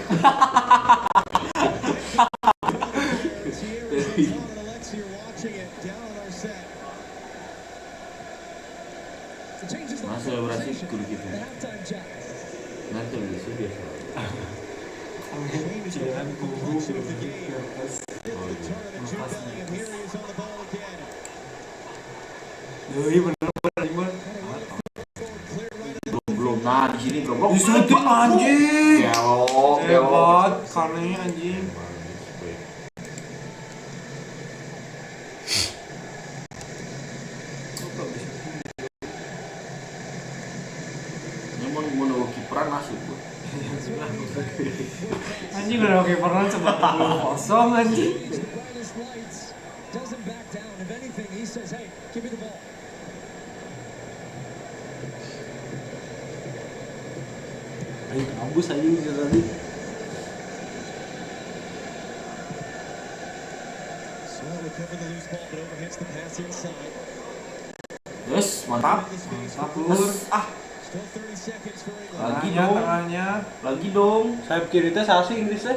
Nah, selebrasi kudu gitu. Nanti bisa biasa. Jangan guru. Yoi bener gimana? Belum. Nah di sini belum. Di syuting anjing. Hebat. Karena anjing. Memang mau kiperan nasib bu. Anjing udah oke peran sebab kosong anjing. Doesn't back down. If anything, he says, "Hey, give me the ball." Ayo kampus aja gitu tadi. Slow recover the loose ball, but overhits the pass inside. Yes, mantap. Lur. Still 30 seconds for England. Lagi Tengahnya, dong. tengahnya. Lagi dong. Sayap kiri teh sasi Inggris teh.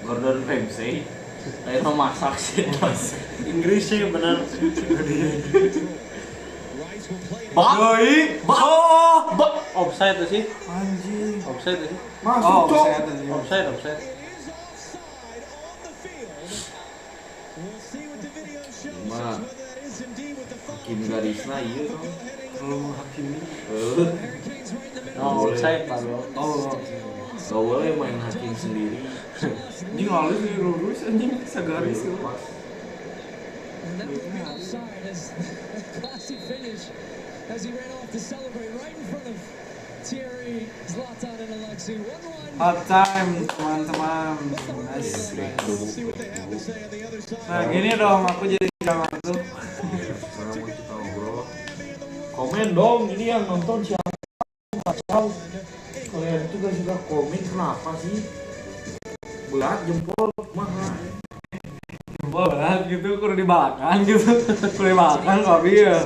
Gordon Ramsay. Kayak mau masak sih. Inggris sih benar. Doi. Offside tuh sih. Anjing. Offside tuh sih. Masuk offside anjing. Offside. Cuma hakim garisna iya dong. Kalau menghakimi. Offside Pak. Gak boleh main hakim sendiri. Anjing halus nih lurus anjing sagaris. And that would be offside as a classy finish as he ran off to celebrate right in front of Thierry, Zlatan, and Alexi. 1-1. Half time, teman-teman. Nice. Nah, gini dong, aku jadi jangan tuh. Sekarang mau kita ngobrol. Komen dong, ini yang nonton siapa? Nggak tahu. Kalian itu gak suka komen, kenapa sih? Berat jempol, mahal. Jempol berat gitu, kudu dibalakan gitu. Kudu dibalakan kok ya.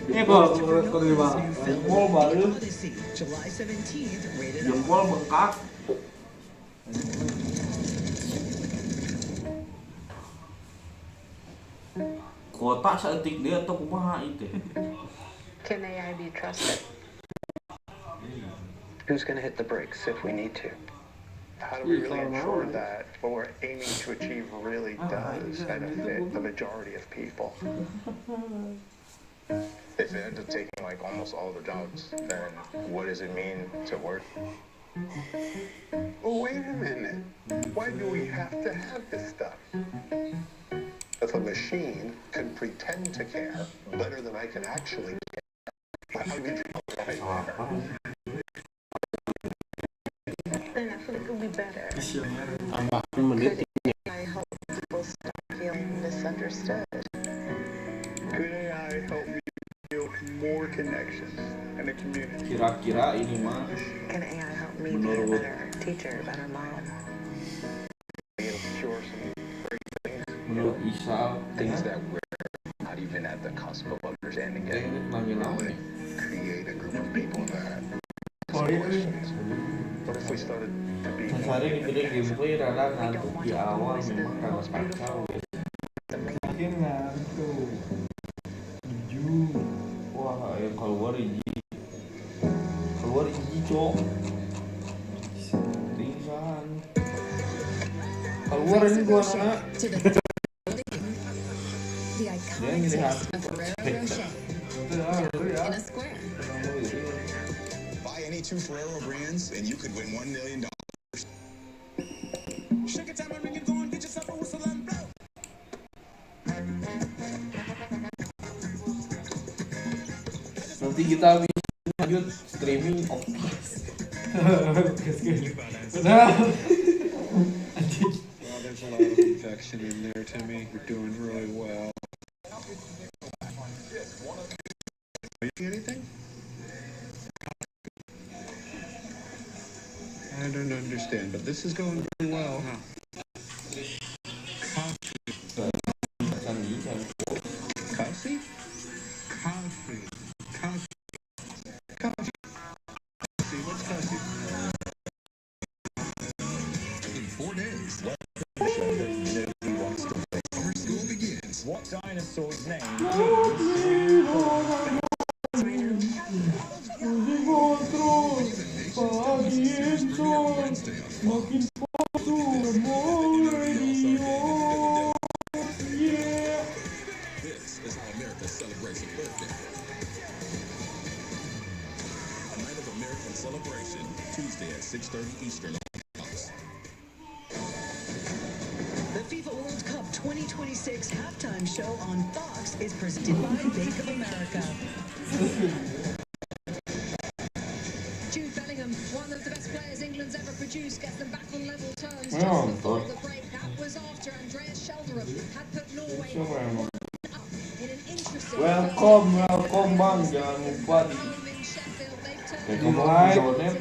Ini kok kudu dibalakan. Jempol baru. Jempol bengkak. Kota seetik dia atau kumaha itu? Can AI be trusted? Who's going to hit the brakes if we need to? How do we really ensure that what we're aiming to achieve really does benefit the majority of people? If it ends up taking like almost all the jobs, then what does it mean to work? Oh, wait a minute. Why do we have to have this stuff? If a machine can pretend to care better than I can actually care, how do we Then I feel it could be better. Tambahin menit. I hope people stop feeling misunderstood. Could AI help me build more connections in the community? Kira-kira ini mah Can AI help me be a better teacher, a better mom? Cure some great things. menurut Isal Things that we're not even at the cusp of understanding yet. Create a group of people that ask questions. What if we started to be Sehari dipilih gameplay rada ngantuk di awal memang kalau kacau ya. Mungkin ngantuk. Wah yang keluar hiji cok ringsan keluar ini dua anak dia ngiri hati Buy any two Ferrero brands and you could win $1 million. Shake it time and ring it, go and get yourself a whistle and blow. Nanti kita bisa lanjut streaming podcast. Well, there's a lot of infection in there, Timmy. You're doing really well. Are you anything? I don't understand, but this is going really well, huh? Coffee? Coffee. What's coffee? In 4 days, he wants to play. Summer school begins. What dinosaur's name This is how America celebrates a birthday. A night of American celebration, Tuesday at 6:30 Eastern on Fox. The FIFA World Cup 2026 halftime show on Fox is presented by Bank of America. Jude Bellingham, one of the best players England's ever produced, gets them back on level terms Yeah, just before but- the break. That was after Andreas Schelderup had put Norway up in an interesting Welcome bang, jangan lupa di Rekomen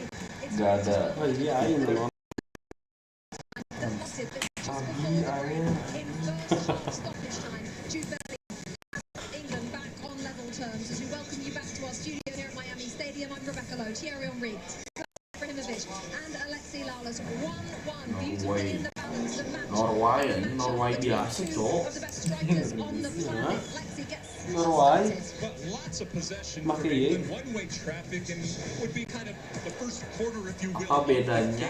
nggak ada. Iya, ayo nonton. England back on level terms as we welcome you back to our studio here at Miami Stadium. I'm Rebecca Lowe, Thierry Henry, Ibrahimovic and Alexi Lalas. 1-1, beautifully in the balance. The match Norwegia, ini Norwegia biasa cok. of the best strikers on the planet. Alexi gets Norwegia. But lots of possession Makin for iya. England, one-way traffic, and would be kind of the first quarter, if you will. Apa bedanya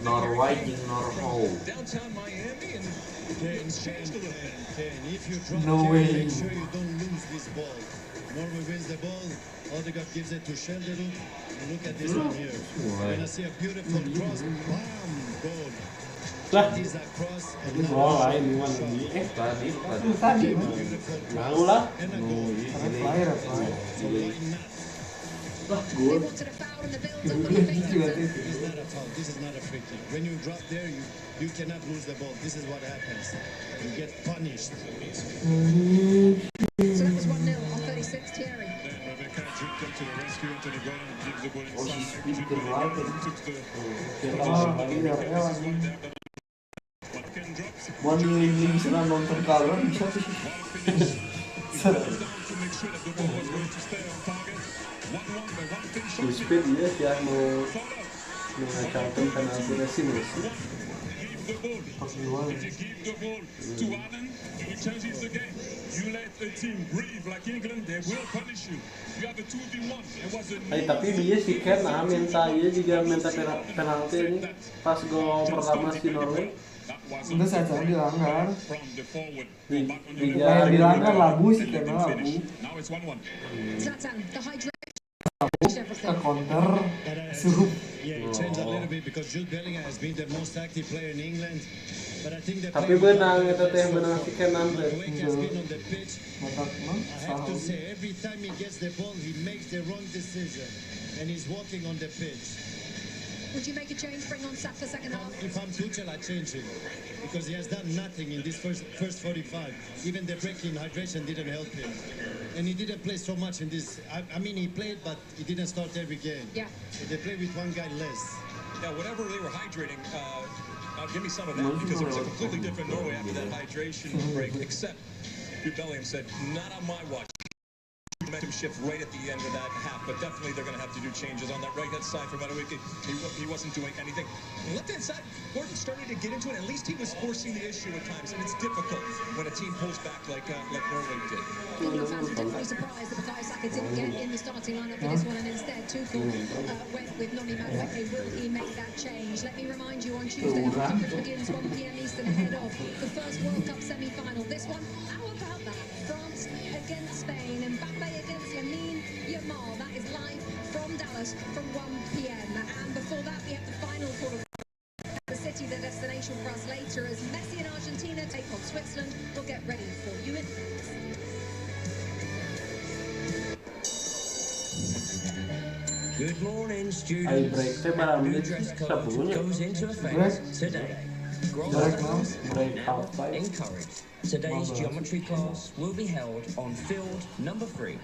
Norwegia jeung Norho? Downtown Miami and It's changed a little bit. And if you drop No it, way. make sure you don't lose this ball. Norway wins the ball. Odegaard gives it to Schelderup. Look at this one here. We're gonna see a beautiful cross. Bam! Goal. Lah, These are cross. ini bola ini mana di? Tadi. Mau lah. Lahir apa? Lah, gol. It's not a foul. This is not a free kick. When you drop there, you cannot lose the ball. This is what happens. You get punished. So that was 1-0 on 36, Thierry. Mau ini misalnya nonton kalian bisa sih. Di speed dia dia mau mengacaukan penalti Messi. Tapi dia si Ken minta penalti ini pas gol pertama si Norway. Sudah saja dilanggar. Kayak dilanggar labu sih karena labu. Ke counter suruh. Tapi benang itu teh benang si Ken nanti. Every time he gets the ball, he makes the wrong decision, and he's walking on the pitch. Would you make a change, bring on Saka second half? If I'm Tuchel, I change him because he has done nothing in this first 45. Even the break in hydration didn't help him, and he didn't play so much in this. I mean, he played, but he didn't start every game. Yeah. So they played with one guy less. Yeah, whatever they were hydrating, give me some of that because it was a completely different Norway after that hydration break. Except, Bellingham said, "Not on my watch." Momentum shift right at the end of that half, but definitely they're going to have to do changes on that right-hand side for Madueke. He wasn't doing anything. Left-hand side, Gordon started to get into it. At least he was forcing the issue at times, and it's difficult when a team pulls back like Norway did. England fans were definitely surprised that Bukayo Saka didn't get in the starting lineup for this one, and instead Tuchel went with Noni Madueke. Will he make that change? Let me remind you, on Tuesday, our coverage begins 1 p.m. Eastern ahead of the first World Cup semi-final. This one, how about that? France against Spain, and Mbappe against Lamine Yamal. That is live from Dallas from 1 p.m. And before that, we have the final quarter. The city, the destination for us later, as Messi and Argentina take on Switzerland. We'll get ready for you in Good morning, students. The new dress code goes into effect today. Now encouraged. Today's geometry class will be held on field number 3.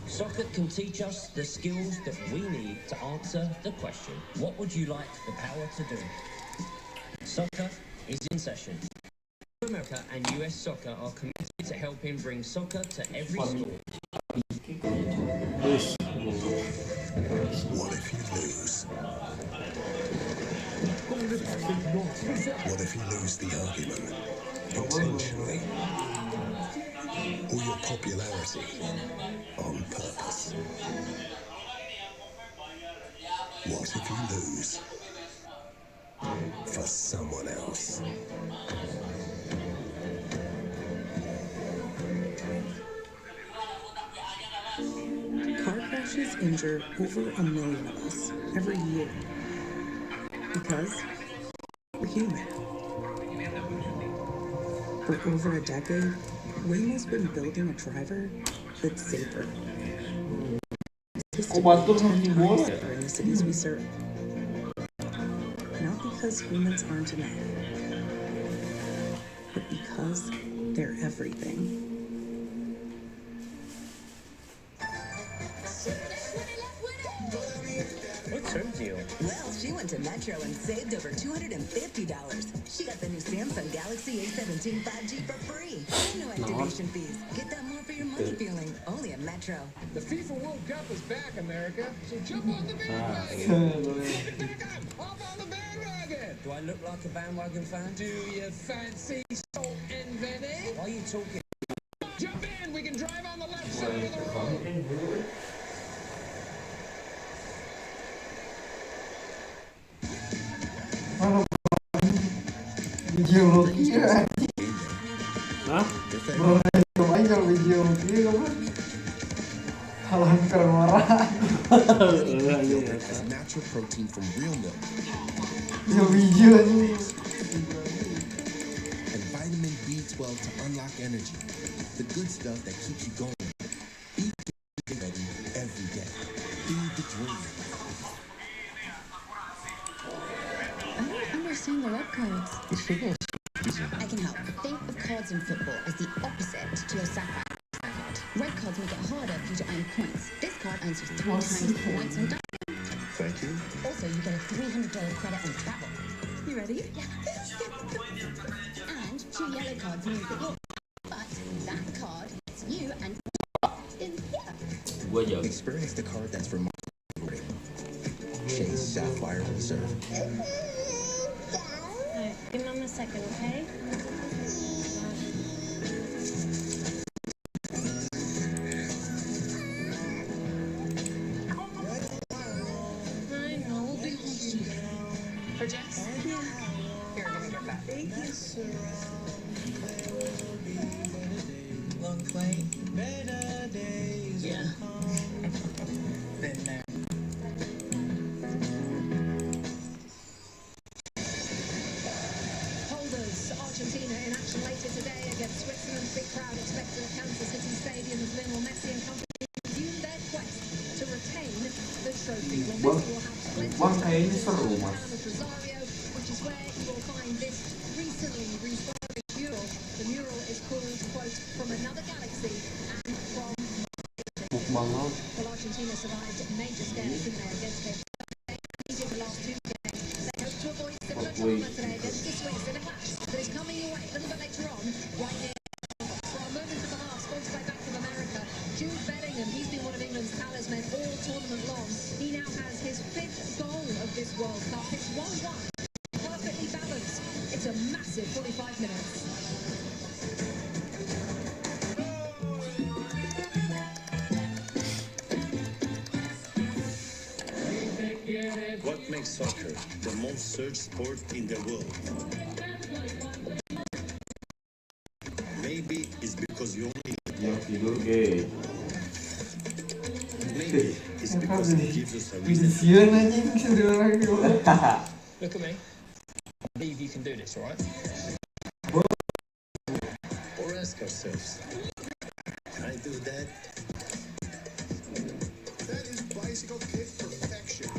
Soccer can teach us the skills that we need to answer the question, what would you like the power to do? Soccer is in session. America and US Soccer are committed to helping bring soccer to every school. What if you lose? What if you lose the argument intentionally? Or your popularity on purpose? What if you lose for someone else? Car crashes injure over 1 million of us every year because we're human. For over a decade, Waymo's been building a driver that's safer. Safer in the cities we serve. Not because humans aren't enough, but because they're everything. What's her deal? Well, she went to Metro and saved over $250. She got the new Samsung Galaxy A17 5G for free. No activation fees. Get that more for your money feeling. Only at Metro. The FIFA World Cup is back, America. So jump on the bandwagon. Hop on the bandwagon. Do I look like a bandwagon fan? Do you fancy salt and vinegar? Why are you talking? Jump in. We can drive on the left side of the road. Geologi ya. Hah? Coba aja kalau geologi kamu. Halan kermora. Natural protein from real milk. Geologi ini And vitamin B12 to unlock energy. The good stuff that keeps you going. Eat ready every day. Feed the dream. I don't understand the red cards. I can help. Think of cards in football as the opposite to your sapphire card. Red cards make it harder for you to earn points. This card earns you 3 times the points on dining. Thank you. Also, you get a $300 credit on travel. You ready? And 2 yellow cards means that you're... But that card is you and... in here. Experience the card that's for Chase Sapphire Reserve. Alright, give Mum a second, okay? For Jess? Yeah. Here, let me get that. Thank you, sir. Long flight. Better days. Yeah. Been there. Holders, Argentina in action later today against Switzerland. Big crowd expected at Kansas City Stadium as Lionel Messi and company resume their quest to retain the trophy. Well, Messi will have plenty of Rosario, which is where you will find this recently refurbished mural. The mural is called, quote, From Another Galaxy and From... Well, Argentina survived major scares, didn't they, against their the last 2 games. They hope to avoid similar drama today against the Swiss in a clash that is coming your way a little bit later on, right here. For our moment of the half, sponsored by Bank of America, Jude Bellingham, he's been one of England's talisman all tournament long. He now has his 5th goal of this World Cup. It's 1-1, perfectly balanced. It's a massive 45 minutes. What makes soccer the most searched sport in the world? Maybe it's because you only... Maybe it's because it gives us a reason. Look at me. I believe you can do this, alright? Or ask ourselves, can I do that? That is bicycle kick perfection.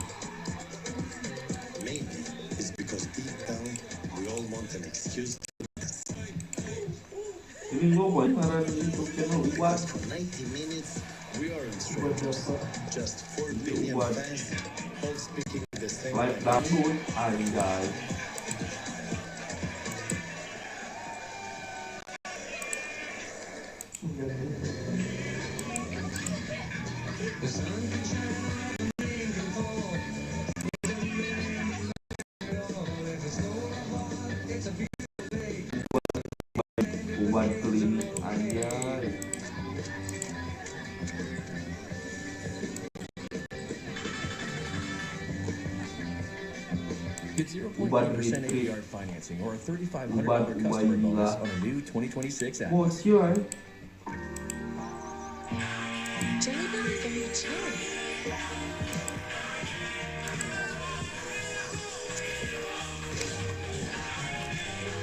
Maybe it's because deep down we all want an excuse. For 90 minutes, we are in strangers. Just 4 billion fans, all speaking the same language. Ubad klinik aja. Get 0.1% APR financing or a $3,500 customer bonus on a new 2026 Atlas. Jelly belly from your cherry.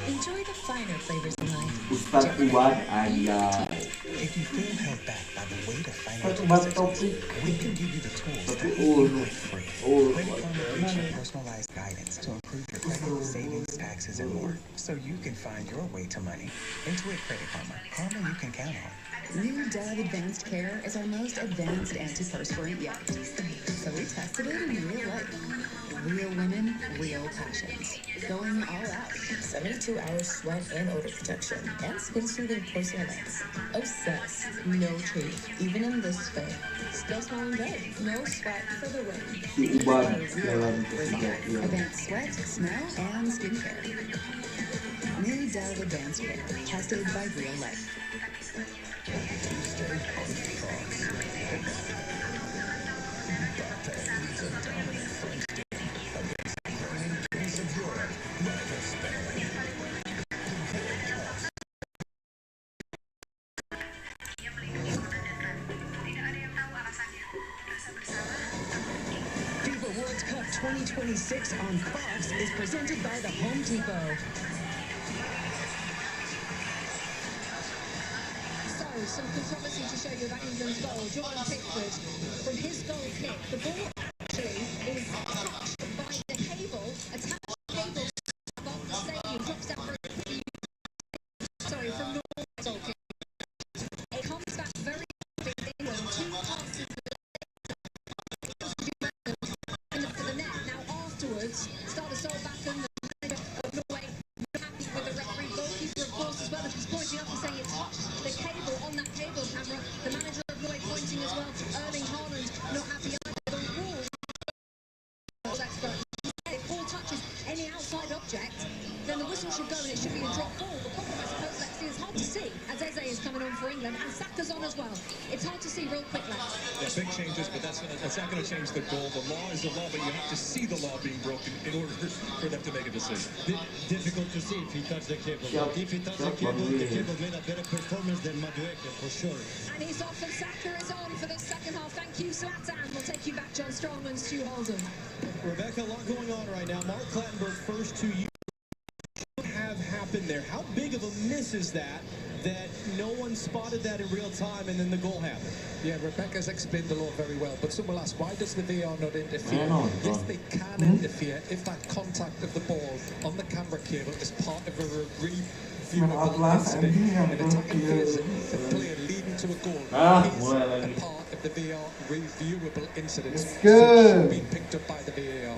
Enjoy the finer flavors in life. Ustaz Ubad aja. If you feel held back by the weight of financial decisions, we can give you the tools to help you free. Credit Karma gives you personalized guidance to improve your credit, savings, taxes, and more, so you can find your way to money. Intuit Credit Karma, karma you can count on. New Dove Advanced Care is our most advanced antiperspirant yet. So we tested it in real life. Real women, real passions. Going all out. 72 hours sweat and odor protection. And skin soothing post-advance. Obsessed. No treat. Even in this fit. Still smelling good. No sweat for the win. Advanced sweat, smell, and skincare. New Dove Advanced Care. Tested by real life. FIFA World Cup 2026 on Fox is presented by the Home Depot. some controversy to show you about England's goal. Jordan Pickford, from his goal kick, the ball actually is touched by the cable, attached cable above the stadium, drops down for from Norway's goal kick. It comes back very quickly to England, 2 passes to the net. Now afterwards, starter Sol Bakken, the manager of Norway, not happy with the referee. Goalkeeper, of course, as well, as he's pointing up and saying it touched the cable on that cable camera. The manager of Norway pointing as well. Erling Haaland not happy either. The rule expert, if ball touches any outside object, then the whistle should go and it should be a drop ball. The problem, I suppose, Lexi, is hard to see as Eze is coming on for England and Saka's on as well. It's hard to see real quick, Lex. Yeah, big changes, but that's not going to change the goal. The law is the law, but you have to see the law being broken in order for them to make a decision. Difficult to see if he touched the cable. If he touched the cable made a better performance than Madueke, for sure. And he's off and Saka is on for the second half. Thank you, Zlatan. We'll take you back, John Strong and Stu Holden. Rebecca, a lot going on right now. Mark Clattenburg, first 2 years have happened there. How big of a miss is that no one spotted that in real time and then the goal happened? Yeah, Rebecca's explained the law very well, but some will ask, why does the VAR not interfere? Yes, they can interfere if that contact of the ball on the camera cable is part of a reviewable incident. An attacking phase, a player leading to a goal is a part of the VAR reviewable incident. So it should be picked up by the VAR.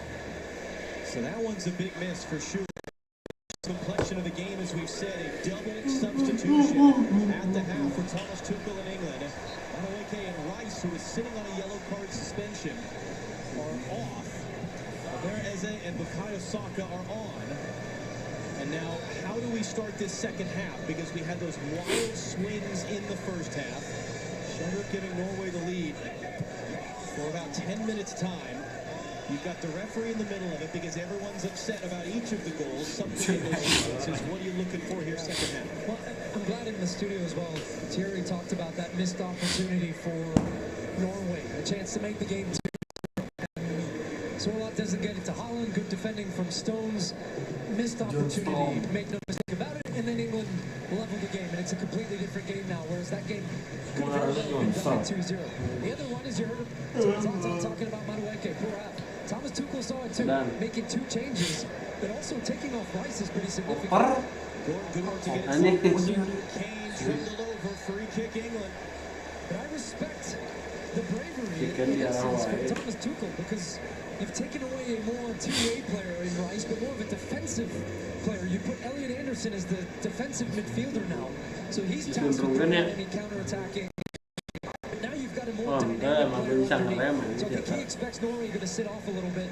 So that one's a big miss for sure. Complexion of the game, as we've said, a double substitution at the half for Thomas Tuchel in England. Madueke and Rice, who is sitting on a yellow card suspension, are off. There Eze and Bukayo Saka are on. And now, how do we start this second half? Because we had those wild swings in the first half. Shudder giving Norway the lead for about 10 minutes time. You've got the referee in the middle of it because everyone's upset about each of the goals. Something in those sequences. What are you looking for here second half? Well, I'm glad in the studio as well, Thierry talked about that missed opportunity for Norway. A chance to make the game 2. Sorloth doesn't get it to Holland. Good defending from Stones. Missed opportunity. Make no mistake about it. And then England leveled the game. And it's a completely different game now. Whereas that game could have been done 2-0. The other one is you heard him talking about Madueke. Poor out. Thomas Tuchel saw it too, making 2 changes, but also taking off Rice is pretty significant. Good work to get it forward. Kane dribbled over, free kick England. But I respect the bravery in essence from Thomas Tuchel because you've taken away a more two-way player in Rice, but more of a defensive player. You put Elliot Anderson as the defensive midfielder now, so he's tasked with any counter-attacking. Now you've got a more dynamic player underneath. So I think he expects Norway going to sit off a little bit.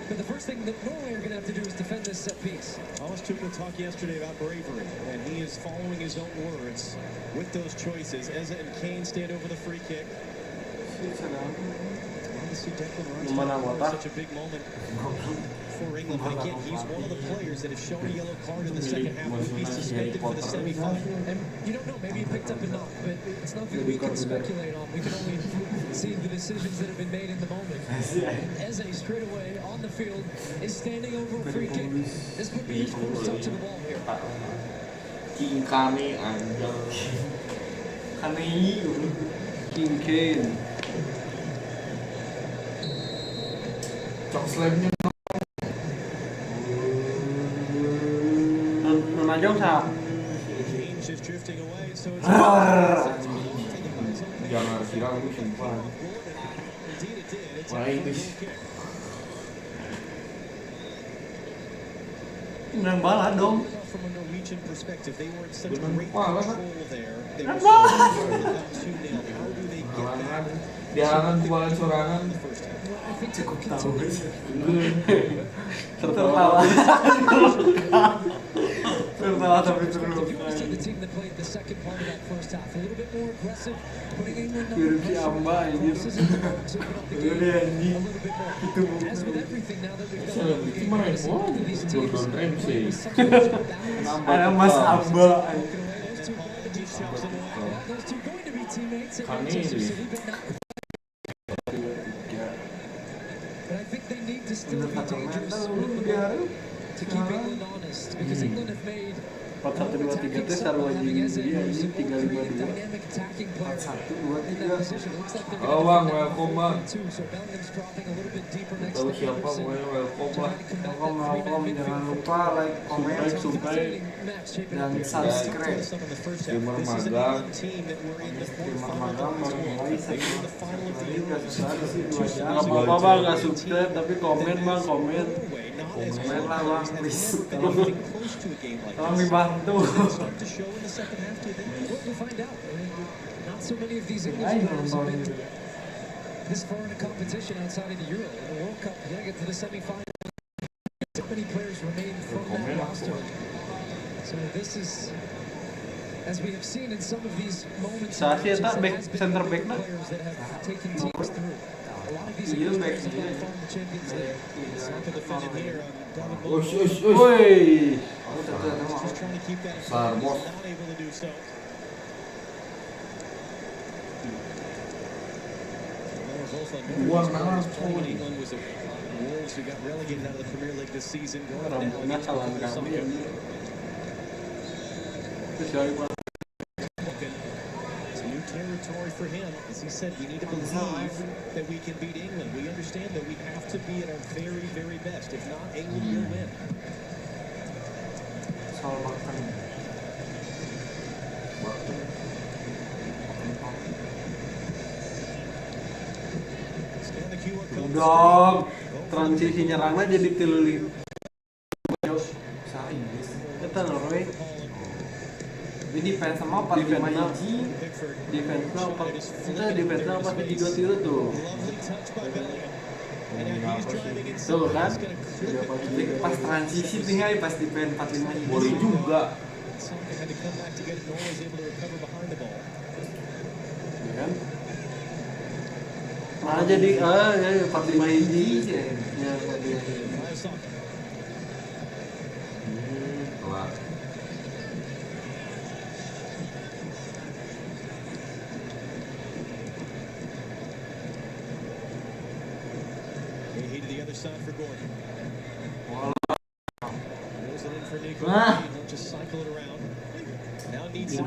But the first thing that Norway are going to have to do is defend this set piece. Thomas Tuchel talked yesterday about bravery, and he is following his own words with those choices. Eze and Kane stand over the free kick. Obviously, Declan Rice such a big moment for England, but again, he's one of the players that has shown a yellow card in the second half. Would be suspended for the semi-final. And you don't know, maybe he picked up a knock, but it's nothing we can speculate on. We can only see the decisions that have been made in the moment. Eze straight away on the field is standing over a free kick. This would be his first touch of the ball here. King Kane anjir. King Kane. Cok slamnya Najong sao? Jangan siram itu sumpah. Wah itu Nang bala dong. From a Norwegian perspective, they were in such great control there. They were so about 2-0. How do they get back? Dihalangan kualan sorangan. Cukup tahu. Tertawa. Tertawa tapi terus. The team that played the second part of that first half, a little bit more aggressive, putting England under pressure. Crosses in the box, open up the game a little bit more. As with everything now that we've got the game, we're see both of these teams. Ada Mas Amba. Those two going to be teammates at Manchester City, but not. But I think they need to still be dangerous to keep England honest, because England have made 4-1-2-3 itu sarua jeung dia ini 3-5-2. 4-1-2-3. Oh bang, welcome bang. Tahu siapa pokoknya welcome lah. Welcome, jangan lupa like, comment, subscribe, dan subscribe. Streamer magang. Streamer magang baru mulai satu hari nggak susah sih 2 jam. Nggak apa-apa bang, nggak subscribe tapi komen bang, komen lah bang, please. Tolong dibantu. Not so many of these English players have been this far in a competition outside of the Euro. In the World Cup, you gotta get to the semi-final. So many players remain from that roster. So this is, as we have seen in some of these moments, Saatnya tak back center back nak. players that have taken teams through. A lot of these Iya English back players have gone far in the Champions League. Woi. Sarbos. England was the Wolves who got relegated out of the Premier League this season. It's new territory for him. As he said, we need to believe that we can beat England. We understand that we have to be at our very, very best. If not, England will win. Udah transisi nyerangnya jadi 3-5. Kita Norway. Ini defense sama 4-5 hiji. Defense-nya apa? Kita defense-nya apa 3-2 tuh. Tuh kan? Pas transisi tinggal pas defense 4-5 hiji. Boleh juga. Kan? Malah jadi 45 hiji ya. Kelar. He to the other side for Gordon. Rolls it in for Nico. He'll just cycle it around. Now needs some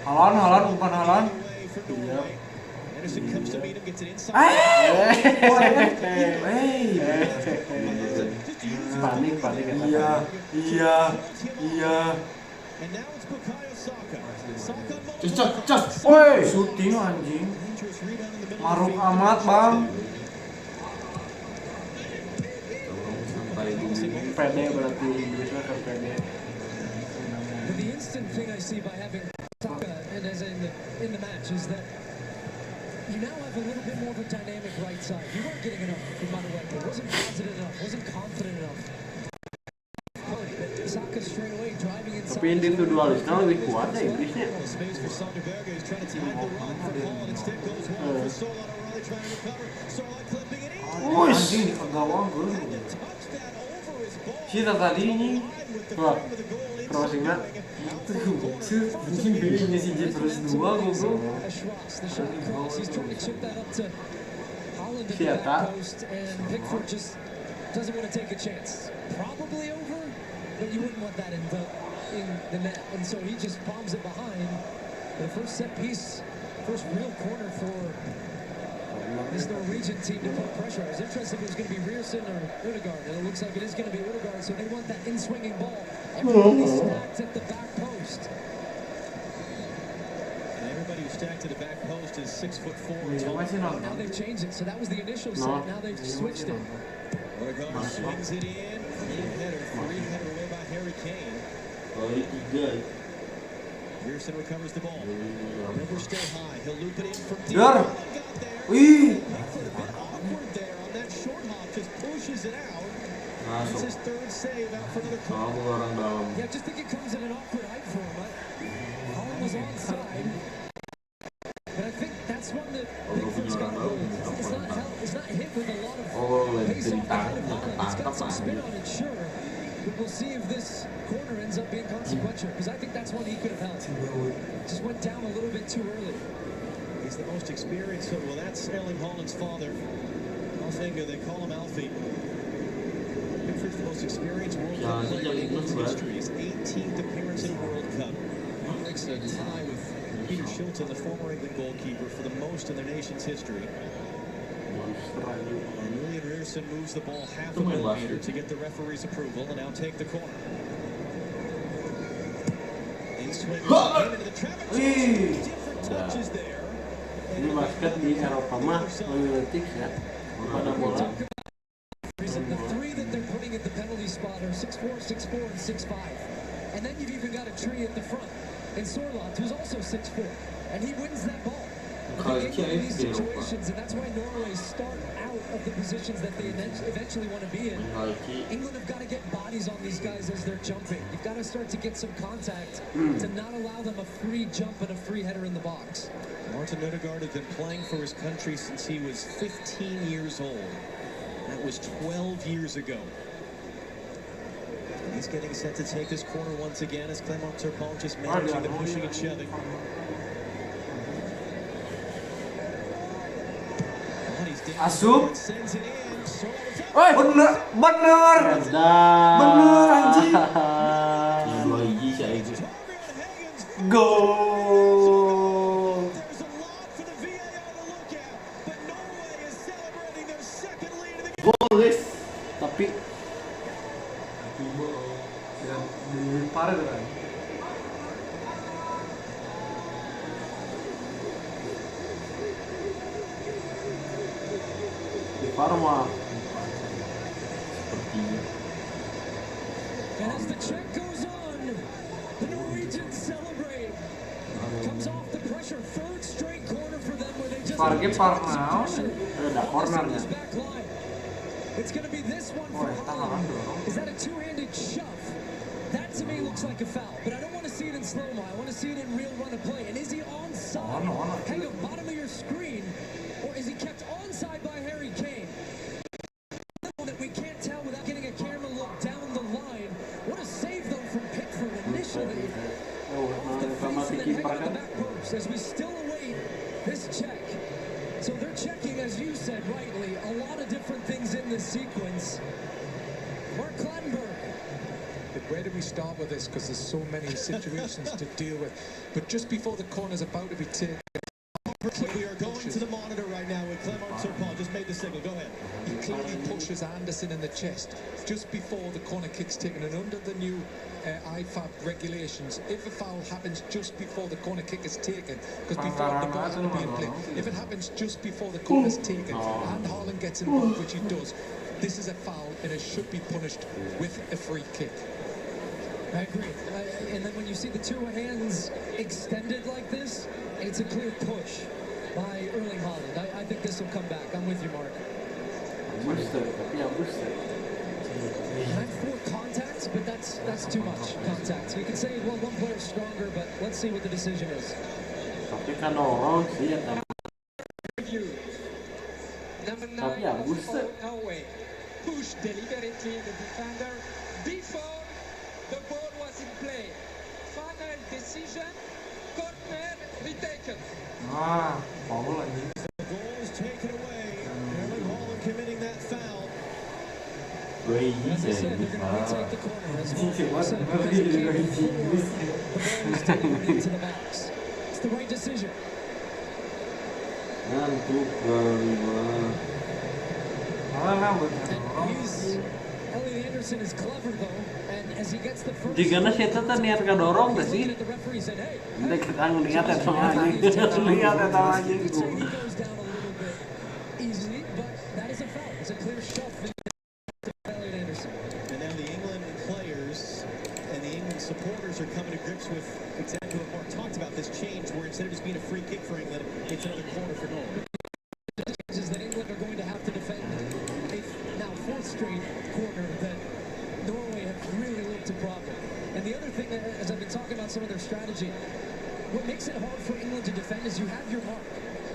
Halan, umpan halan. Anderson comes to meet him, gets it inside. Panik. Iya. And now it's Bukayo Saka. Cek. Woi, syuting anjing. Maruk amat, Bang. Pede berarti Inggrisnya ke pede. But the instant thing I see by having Saka and as in the match is that you now have a little bit more of a dynamic right side. You weren't getting enough from Manuel. Wasn't positive enough. Wasn't confident enough. Saka straight away driving inside. Tapi individualisnya lebih kuat deh Inggrisnya. Oh, anjing di gawang gue. Kita tadi ini crossingnya mungkin belinya si J terus 2 gue bro. Siapa? Pickford just doesn't want to take a chance. Probably over, but you wouldn't want that in the net, and so he just bombs it behind. The first set piece, first real corner for this Norwegian team to put pressure. I was interested if it was going to be Reactiion or Ødegaard, and it looks like it is going to be Ødegaard, so they want that in-swinging ball. Everybody stacked at the back post. And everybody who's stacked to the back post is 6'4". Now they've changed it, so that was the initial set, now they've switched it. Ødegaard swings it in. Three-header away by Harry Kane. Good. Reactiion recovers the ball. Never stay high. He'll loop it in from deep. Dar. Wih. Awkward there on that short hop. Just pushes it out. That's his third save out for another corner. Yeah, just think it comes at an awkward height for him. Holland was onside. But I think that's one that Pickford's got to it's not hit with a lot of pace off the head of Holland. It's got some spin on it, sure. But we'll see if this corner ends up being consequential, because I think that's one he could have held. Just went down a little bit too early. He's the most experienced. Well, that's Erling Haaland's father. They call him Alfie. Pickford's the most experienced World Cup player in England's history. to the World Cup. He breaks a tie with Peter Shilton, the former England goalkeeper, for the most in their nation's history. And Julian Rearson moves the ball half a millimeter to get the referee's approval and now take the corner. In swing into the traffic. Different touches there. Ini basket di Eropa mah mengetik ya. Pada bola. The three that they're putting at the penalty spot are 6'4", 6'4", and 6'5". And then you've even got a tree at the front. And Sorloth, who's also 6'4", and he wins that ball. In these situations, and that's why Norway start out of the positions that they eventually want to be in. England have got to get bodies on these guys as they're jumping. You've got to start to get some contact to not allow them a free jump and a free header in the box. Martin Ødegaard has been playing for his country since he was 15 years old. That was 12 years ago. And he's getting set to take this corner once again as Clement Turpin just managing the pushing and shoving. Asup. Woi, bener anjing. Gol. Gol guys, tapi parah kan. Parma. And as the check goes on, the Norwegians celebrate. Comes off the pressure, third straight corner for them where they just It's going to be this one for Holland. Is that a two-handed shove? That to me looks like a foul, but I don't want to see it in slow-mo. I want to see it in real run of play. And is he onside? Hang on, bottom of your screen, or is he kept onside by Harry Kane? That we can't tell without getting a camera look down the line. What a save though from Pickford initially. As we still await this check. So they're checking, as you said rightly, a lot of different things in this sequence. Mark Clattenburg. But where do we start with this? Because there's so many situations to deal with. But just before the corner's about to be taken, we are going to the monitor right now with Clement Turpin. Just made the signal. Go ahead. He clearly pushes Anderson in the chest just before the corner kick's taken. And under the new IFAB regulations, if a foul happens just before the corner kick is taken, because before the ball's going to be in play, if it happens just before the corner's taken and Haaland gets involved, which he does, this is a foul and it should be punished with a free kick. I agree. And then when you see the two hands extended like this, it's a clear push by Erling Haaland. I think this will come back. I'm with you, Mark. I'm for contacts, but that's too much contact. We can say, well, one player's stronger, but let's see what the decision is. Number 9 of Norway pushed deliberately the defender before the ball was in play. Final decision, corner retaken. The goal is taken away. Erling Haaland committing that foul. As I said, they're going to retake the corner as well. Because it came before the ball was delivered into the box. It's the right decision. Elliot Anderson is clever though, and as he gets the first. Jika nasi itu kan niat kedorong gak sih? Kita kita ngelihat ya sama anjing, lihat ya sama anjing. Easily, but that is a foul. It's a clear shove to Elliot Anderson. And now the England players and the England supporters are coming to grips with exactly what Mark talked about. This change, where instead of just being a free kick for England, it's another corner for Norway. Is that England are going to have to defend a now fourth straight corner that Norway have really looked a problem. And the other thing, as I've been talking about some of their strategy, what makes it hard for England to defend is you have your mark,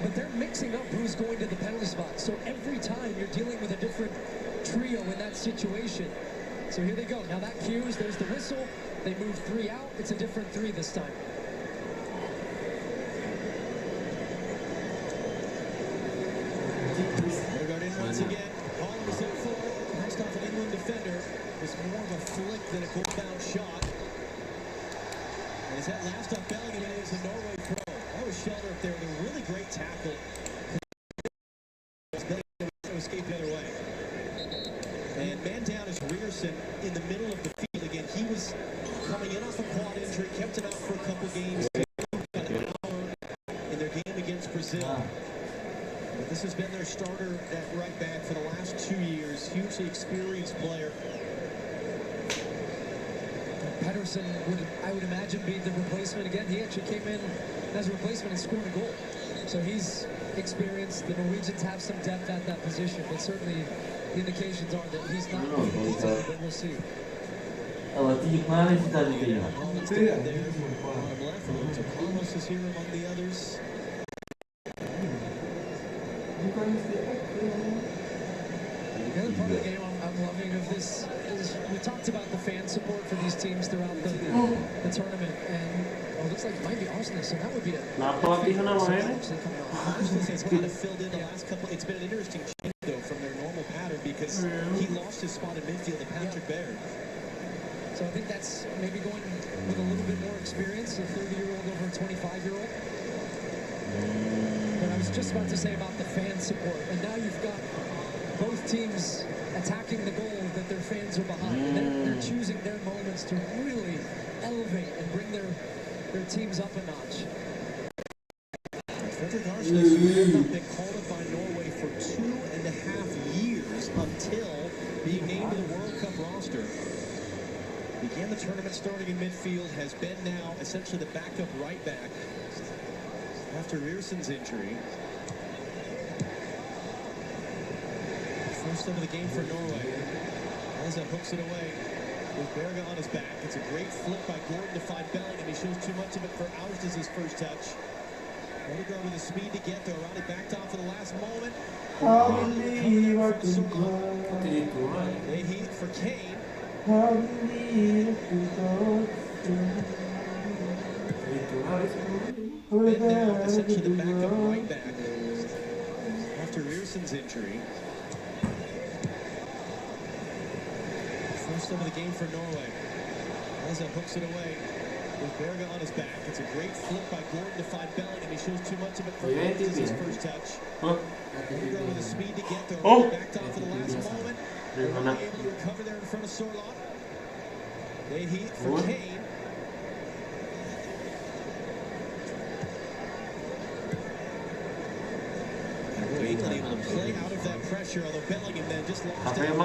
but they're mixing up who's going to the penalty spot. So every time you're dealing with a different trio in that situation. So here they go. Now that cues, there's the whistle. They move 3 out. It's a different 3 this time. Ødegaard in once again. Haaland is in full. Passed off an England defender. Was more of a flick than a goal-bound shot. said last up, Bellingham is a Norway pro. That was Shelter up there with a really great tackle. Bellingham to escape the other way. And man down is Reactiion in the middle of the field again. He was coming in off a quad injury, kept him out for a couple games. Got an hour in their game against Brazil. But this has been their starter at right back for the last 2 years. Hugely experienced player. Pedersen would, I would imagine, be the replacement again. He actually came in as a replacement and scored a goal. So he's experienced. The Norwegians have some depth at that position, but certainly the indications are that he's not going to be there, but we'll see. Carlos is here among the others. The other part of the game I'm loving of this is we talked about the fan support for these teams throughout the tournament, and it looks like it might be Arsenal, so that would be a Arsenal has kind of filled in the last couple. It's been an interesting change though from their normal pattern because he lost his spot in midfield to Patrick Baird. So I think that's maybe going with a little bit more experience, a 30-year-old over a 25-year-old. But I was just about to say about the fan support, and now you've got both teams attacking the goal that their fans are behind. They're choosing their moments to really elevate and bring their teams up a notch. Fredrik Arsnes had not been called up by Norway for 2.5 years until being named to the World Cup roster. Began the tournament starting in midfield, has been now essentially the backup right back after Reaction's injury. First of the game for Norway. Eza hooks it away with Berge on his back. It's a great flip by Gordon to find Bellingham. He shows too much of it for Austnes' first touch. Odegaard with the speed to get there. Ronnie backed off in the last moment. They heat for Kane. Ben now essentially the backup right back after Reaction's injury. First of the game for Norway. Eza hooks it away with Berge on his back. It's a great flip by Gordon to find Bellingham. He shows too much of it for his first touch. Odegaard with the speed to get there. Backed off in the last moment. Able to recover there in front of Sorloth. They heat for Kane. England able to play out of that pressure, although Bellingham then just lost it. He was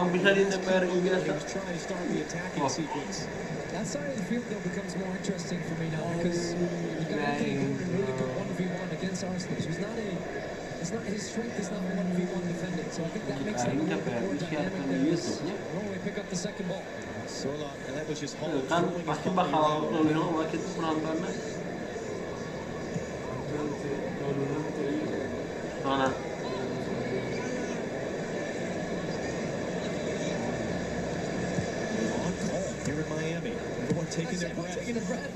trying to start the attacking sequence. That side of the field, though, becomes more interesting for me now because you've got Anthony Gordon really good 1v1 against Arsenal. His strength is not 1v1 defending, so I think that makes them a little bit more dynamic there as Norway pick up the second ball. Sorloth, and that was just Hall Kan throwing his pasti body bakal around. lebih lama gitu penontonnya. Mana? On call here in Miami. Everyone taking their breath. Taking a breath.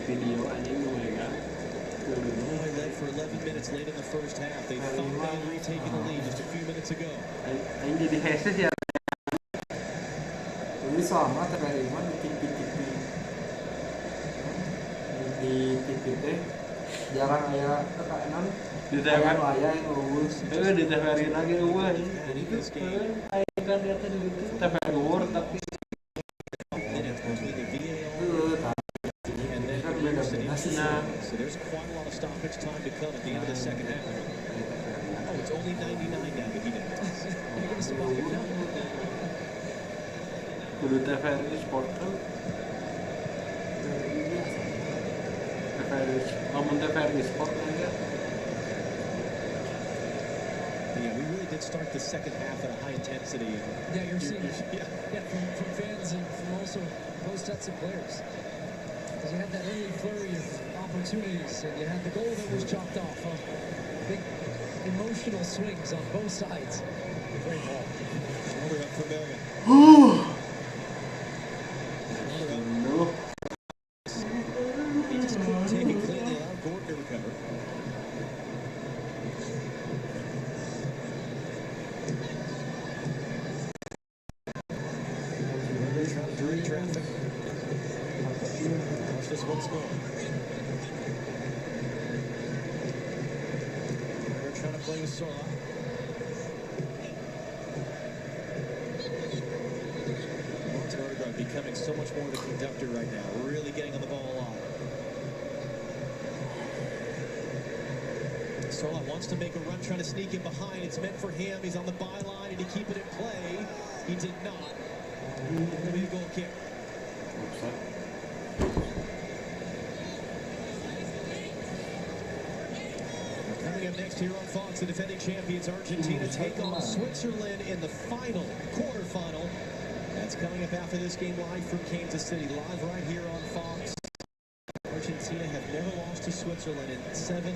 Video aja gue kan. Norway led for 11 minutes late in the first half. They thought they had retaken the lead just a few minutes ago. Yang jadi heses ya. Jadi sama terakhir mah di TV teh jarang aya tekanan Di TVRI aya yang lulus. Itu di TVRI lagi gue. Itu kan dia tadi itu TVRI World tapi So there's quite a lot of stoppage time to come at the end of the second half. Oh, it's only 99 now that he did. You're going to survive now. Kudu TVRI Sport kan. Ngomong TVRI Sport aja. Yeah, we really did start the second half at a high intensity. Yeah, you're seeing from fans and from also both sets of players. Because you had that early flurry of opportunities, and you had the goal that was chopped off. Big emotional swings on both sides. Great ball. Shoulder up for Berge. No. He just couldn't take it cleanly, allowed Gordon to recover. this one score. They're trying to play with Sorla. Becoming so much more of a conductor right now, really getting on the ball a lot. Sorla wants to make a run, trying to sneak in behind. It's meant for him. He's on the byline, and to keep it in play, he did not. It'll be a goal kick. Coming up next here on Fox, the defending champions Argentina take on Switzerland in the final quarterfinal. That's coming up after this game live from Kansas City, live right here on Fox. Argentina have never lost to Switzerland in 7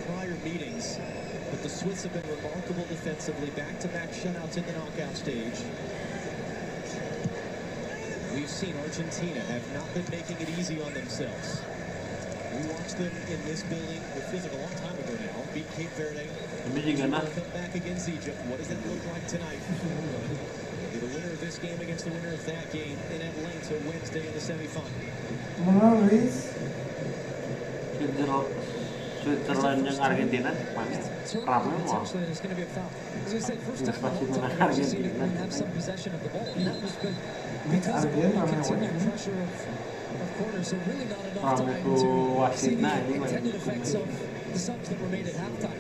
prior meetings, but the Swiss have been remarkable defensively, back-to-back shutouts in the knockout stage. We've seen Argentina have not been making it easy on themselves. We watched them in this building, it feels like a long time ago now, beat Cape Verde, come back against Egypt. What does that look like tonight? The winner of this game against the winner of that game in Atlanta Wednesday in the semifinal. Switzerland yang Argentina mana? Ramai mau. It's going to be a foul. As I said, first time Argentina have some possession of the ball, and that was good because of the continued pressure of corners. So really not enough time to see the intended effects of the subs that were made at halftime.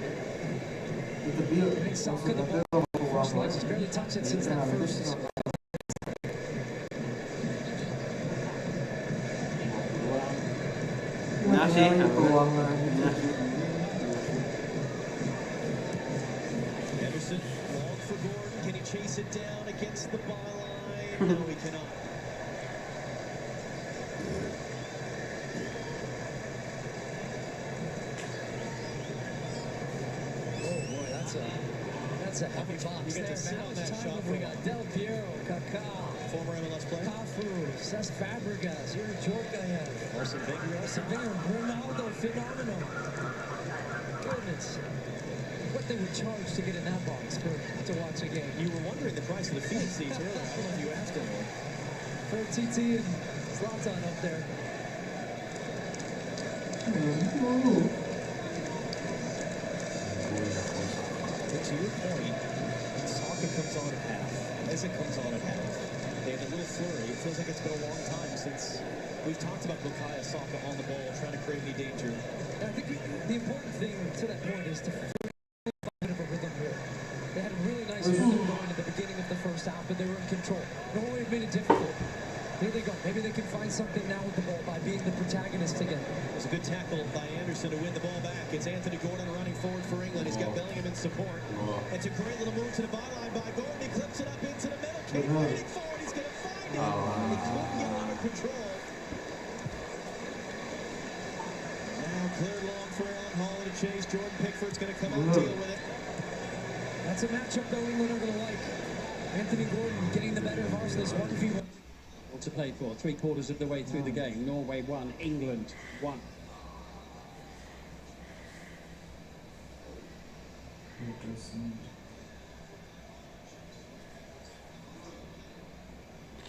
Saka, the ball, first leg, has barely touched it since that first. Anderson, long for Gordon. Can he chase it down against the byline? No, he cannot. Oh boy, that's a heavy box there. Now it's time we got Del Piero, Kaká, former MLS player, Cafu, Cesc Fabregas, Yuri Djorkaeff, Arsene Wenger, Ronaldo, phenomenal. Goodness, what they would charge to get in that box to watch a game. You were wondering the price of the field seats earlier. I don't know if you asked anyone. For TT and Zlatan up there. To your point, Saka comes on at half. As it comes on at half, they have a little flurry. It feels like it's been a long time since we've talked about Bukayo Saka on the ball, trying to create any danger. I think the important thing to that point is to find a bit of a rhythm here. They had a really nice rhythm going at the beginning of the first half, but they were in control. Norway made it difficult. Here they go. Maybe they can find something now with the ball by being the protagonist again. It was a good tackle by Anderson to win the ball back. It's Anthony Gordon running forward for England. He's got Bellingham in support. It's a great little move to the byline by Gordon. He clips it up into the middle. Keep waiting for it. He's going to find it. He couldn't get it under control. Now cleared long for Alan Holland to chase. Jordan Pickford's going to come out and deal with it. That's a matchup though England are going to like. Anthony Gordon getting the better of Arsenal's 1v1. To play for 3/4 of the way through the game. Norway 1, England 1.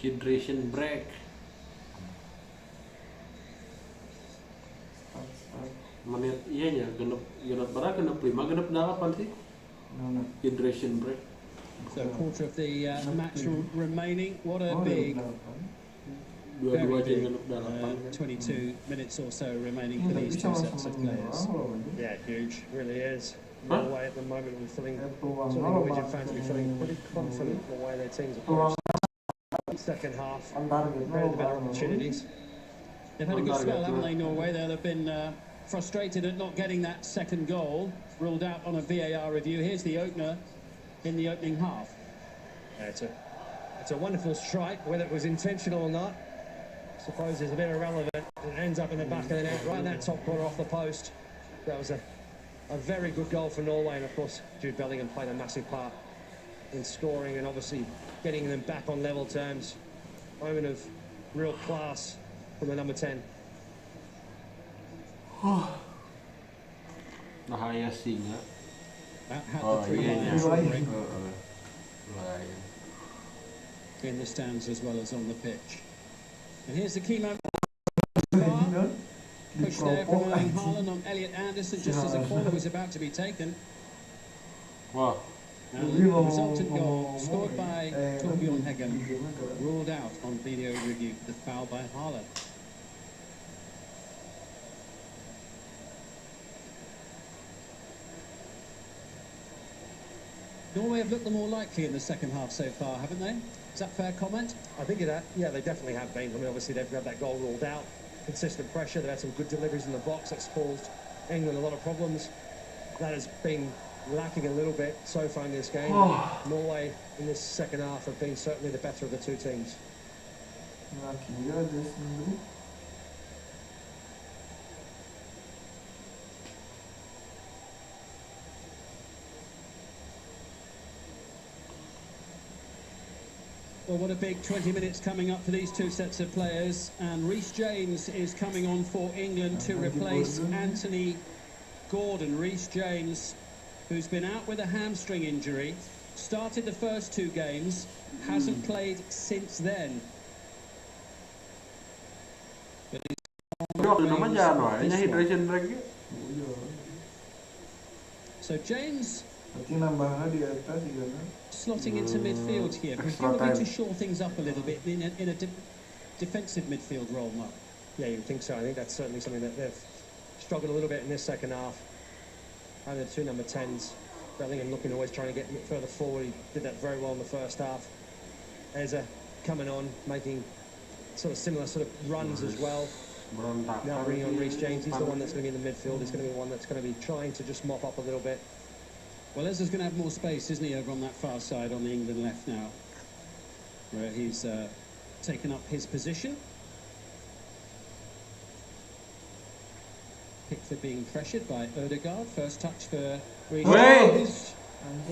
Hydration break. Menit iya nya genep berapa? Genep 5, genep 8 sih. Hydration break. So a quarter of the match remaining. What a big, Dua-dua very aja big genep 22 minutes or so remaining for these two sets of players. Yeah, huge, really is. Norway at the moment, we're feeling, some Norwegian fans will be feeling pretty confident in the way their teams are playing. Second half, very better opportunities. They've had a good spell, haven't they, Norway? They've been frustrated at not getting that second goal, ruled out on a VAR review. Here's the opener in the opening half. Yeah, it's a wonderful strike, whether it was intentional or not. I suppose it's a bit irrelevant. It ends up in the back of the net, right in that top corner off the post. That was a very good goal for Norway, and of course Jude Bellingham played a massive part in scoring and obviously getting them back on level terms. Moment of real class from the number 10. Bahaya singa. In the stands as well as on the pitch. And here's the key moment. push there from Erling Haaland on Elliot Anderson just as a corner was about to be taken. Wah. And the resultant goal scored by Torbjorn Heggen ruled out on video review for the foul by Haaland. Norway have looked the more likely in the second half so far, haven't they? Is that a fair comment? I think yeah, they definitely have been. I mean, obviously they've had that goal ruled out. Consistent pressure. They've had some good deliveries in the box. That's caused England a lot of problems. That has been lacking a little bit so far in this game. Norway in this second half have been certainly the better of the two teams. Well, what a big 20 minutes coming up for these two sets of players. And Reece James is coming on for England to replace Anthony Gordon. Reece James, who's been out with a hamstring injury, started the first two games, hasn't played since then. But so James slotting into midfield here, presumably to shore things up a little bit in a defensive midfield role, Mark. Yeah, you would think so. I think that's certainly something that they've struggled a little bit in this second half. And the two number 10s, Bellingham looking always trying to get further forward. He did that very well in the first half. Eza coming on, making sort of similar sort of runs as well. Now bringing on Reece James, he's the one that's going to be in the midfield. He's going to be one that's going to be trying to just mop up a little bit. Well, Eza's going to have more space, isn't he, over on that far side on the England left now, where he's taken up his position. Pickford being pressured by Odegaard. First touch for Reece James.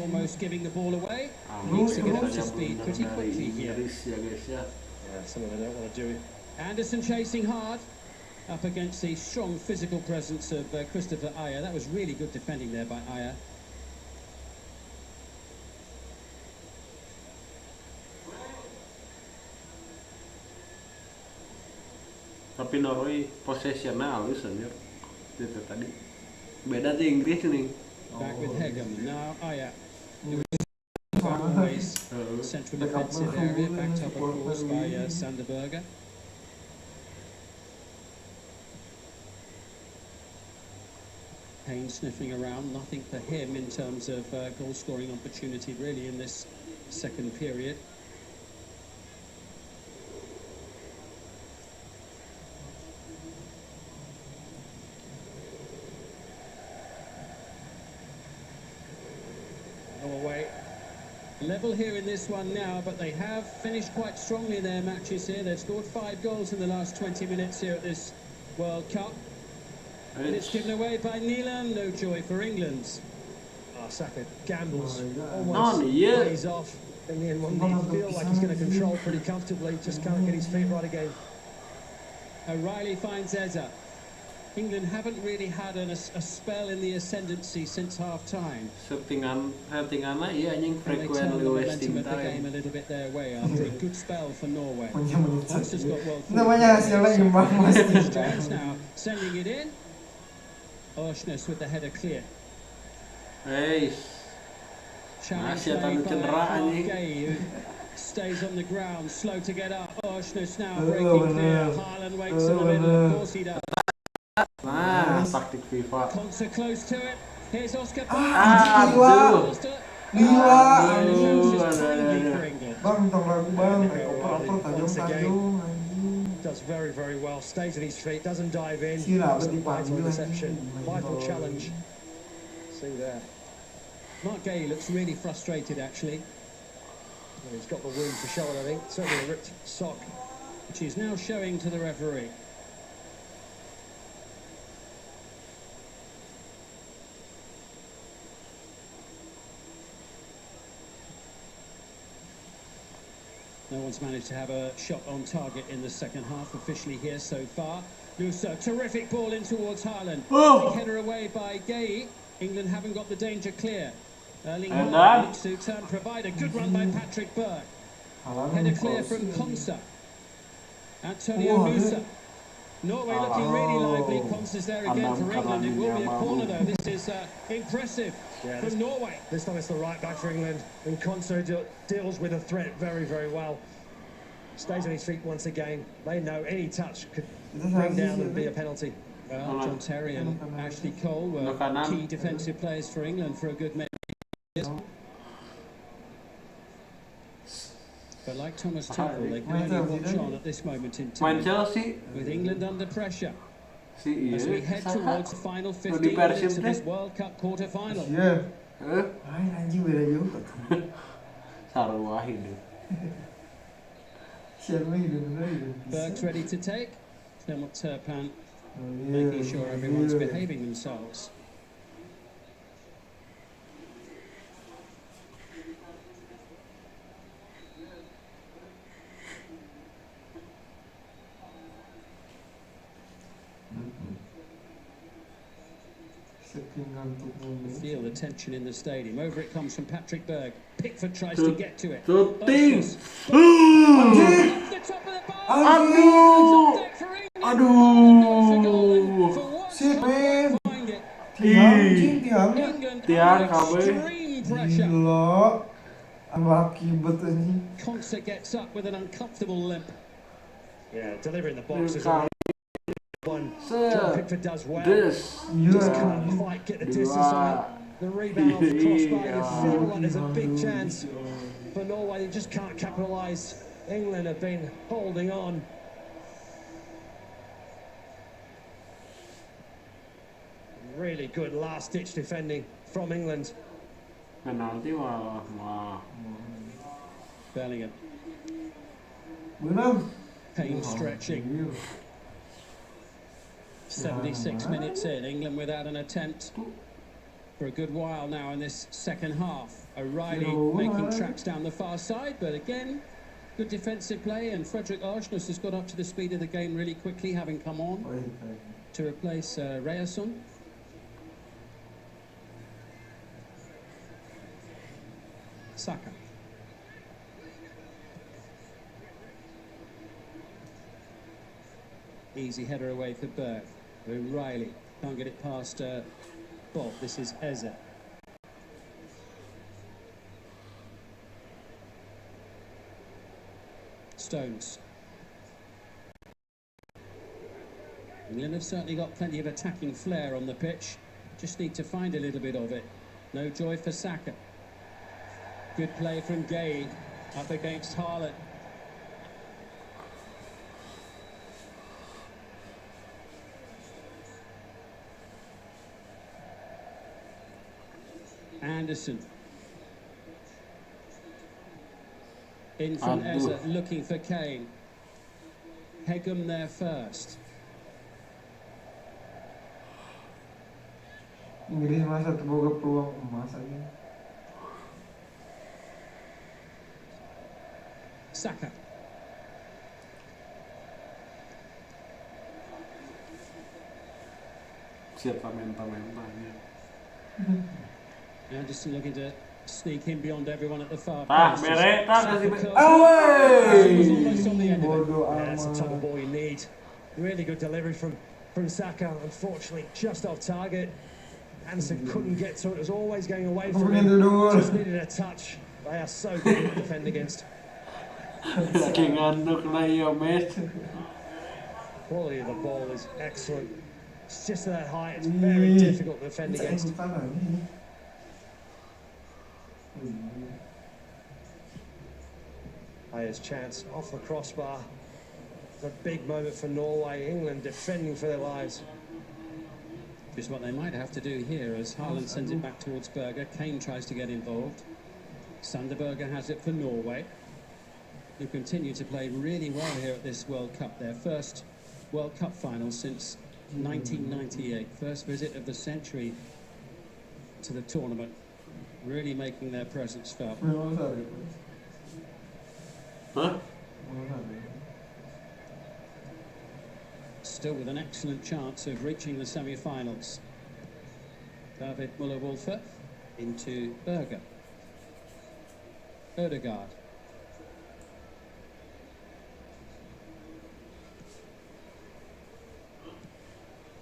Almost giving the ball away. Needs to get up to speed pretty quickly here. Yeah, something they don't want to do. Anderson chasing hard up against the strong physical presence of Christopher Ajer. That was really good defending there by Ajer. Tapi Norway possession-nya halus anjir. Itu tadi. Beda di Inggris nih. Back with Heggen. Now Ajer. Always central defensive area, backed up of course by Sander Berge. Payne sniffing around, nothing for him in terms of goal scoring opportunity really in this second period. Norway level here in this one now, but they have finished quite strongly in their matches here. They've scored 5 goals in the last 20 minutes here at this World Cup. And it's given away by Nilan. No joy for England. Saka gambles, almost plays off. In the end, one feels like he's going to control pretty comfortably, just can't get his feet right again. O'Reilly finds Eza. England haven't really had a spell in the ascendancy since half-time. Settingannya iya anjing frequently wasting time. The game a little bit their way after a good spell for Norway. Namanya hasilnya imbang pasti. James now sending it in. Oshnes with the header clear. Hey. Masih ada cedera anjing. Stays on the ground, slow to get up. Oshnes now breaking clear. Haaland waits in the middle. Of course he does. Taktik FIFA. Konsa close to it. Here's Oscar. Does very, very well. Stays at his feet. Doesn't dive in. Vital reception. Vital challenge. See there. Mark Gay looks really frustrated, actually. Well, he's got the wound to show it, I think. Certainly a ripped sock, which he's now showing to the referee. No one's managed to have a shot on target in the second half officially here so far. Lusa, terrific ball in towards Haaland. Big header away by Gay. England haven't got the danger clear. Erling Haaland needs to turn provider. Good run by Patrick Berg. Header clear from Konsa. Antonio Nusa. Norway looking really lively. Concer's there again for England. It will be a corner though. This is impressive from Norway. This time it's the right back for England, and Concer deals with the threat very, very well. Stays on his feet once again. They know any touch could bring down and be a penalty. Well, John Terry and Ashley Cole were key defensive players for England for a good many years. But like Thomas Tuchel, they can only watch on at this moment in time. With England under pressure. As we head towards the final 15 minutes of this World Cup quarter-final. Anjing beda juga. Sarua hidup. Berg's ready to take. Clement Turpin making sure everyone's behaving themselves. Feel the tension in the stadium. Over it comes from Patrick Berg. Pickford tries to get to it. Concer gets up with an uncomfortable limp. Yeah, delivering the box is one. John Pickford does well. Just can't quite get the distance on it. The rebound off the crossbar. You feel like there's a big chance for Norway. They just can't capitalise. England have been holding on. Really good last-ditch defending from England. Penalti wah. Bellingham. Pain stretching. 76 minutes in, England without an attempt for a good while now in this second half. O'Reilly making tracks down the far side, but again, good defensive play, and Fredrik Arsnes has got up to the speed of the game really quickly, having come on to replace Reactiion. Saka. Easy header away for Berg. O'Reilly can't get it past Bob. This is Eze. Stones. England have certainly got plenty of attacking flair on the pitch. Just need to find a little bit of it. No joy for Saka. Good play from Gay up against Haaland. Anderson. In from Eze, looking for Kane. Hegum there first. Inggris masa terbuka peluang emas lagi. Saka. Siapa mental-mentalnya. Anderson looking to sneak in beyond everyone at the far post. That's the type of ball you need. Really good delivery from Saka. Unfortunately, just off target. Anderson couldn't get to it. It was always going away from him. Just needed a touch. They are so good to defend against. Quality of the ball is excellent. It's just that height. It's very difficult to defend against. Players' chance off the crossbar. It's a big moment for Norway. England defending for their lives. Just what they might have to do here as Haaland sends it back towards Berger. Kane tries to get involved. Sanderberger has it for Norway, who continue to play really well here at this World Cup. Their first World Cup final since 1998. First visit of the century to the tournament. Really making their presence felt. Still with an excellent chance of reaching the semi-finals. David Müller-Wölfe into Berger. Ødegaard.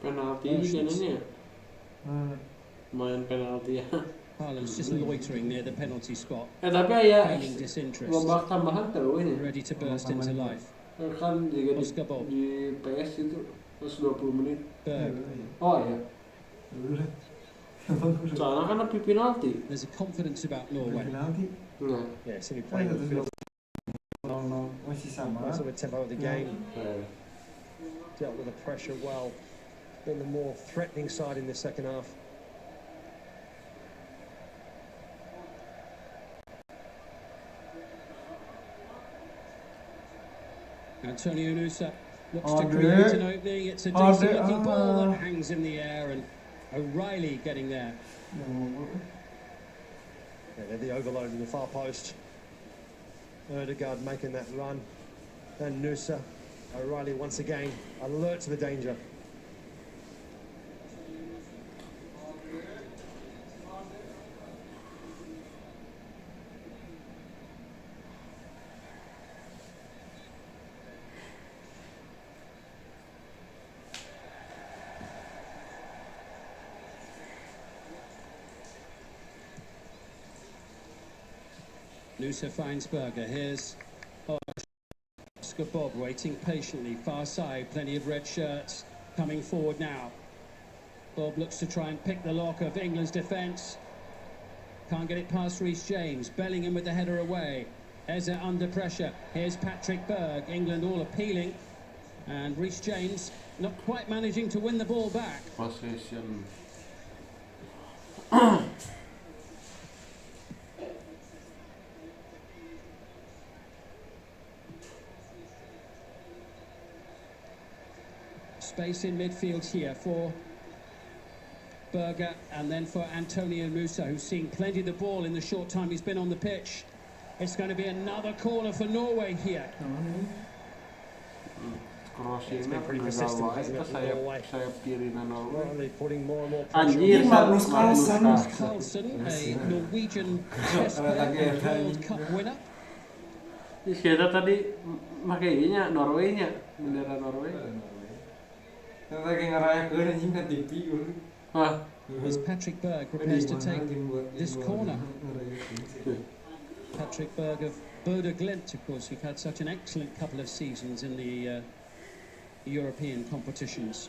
Penalti kayaknya. Main penalti ya. Haaland's just loitering near the penalty spot. Tapi ya feigning disinterest. babak tambahan tuh ini. Ready to burst into life. Kan juga di PS itu terus 20 menit. Berg. Oh ya. Soalnya kan ada penalti. There's a confidence about Norway. Nah. Yeah, simply playing the field. Masih sama. Most of the tempo of the game. Dealt with the pressure well. Been the more threatening side in the second half. Antonio Nusa looks to create an opening. It's a decent looking ball that hangs in the air, and O'Reilly getting there. Yeah, they're the overload in the far post. Ødegaard making that run. And Nusa. O'Reilly once again alert to the danger. Nusa finds Berger. Here's Oscar Bob waiting patiently. Far side, plenty of red shirts coming forward now. Bob looks to try and pick the lock of England's defence. Can't get it past Reece James. Bellingham with the header away. Eze under pressure. Here's Patrick Berg. England all appealing. And Reece James not quite managing to win the ball back. Possession. Space in midfield here for Berger and then for Antonio Nusa, who's seen plenty of the ball in the short time he's been on the pitch. It's going to be another corner for Norway here. It's been pretty persistent, hasn't it? Norway. They're putting more and more pressure. Anjir, Magnus Carlsen, a Norwegian chess player, World Cup winner. Ini kita tadi makainya Norway-nya, bendera Norway. As Patrick Berg prepares to take this corner. Patrick Berg of Bodø Glimt, of course, who've had such an excellent couple of seasons in the European competitions.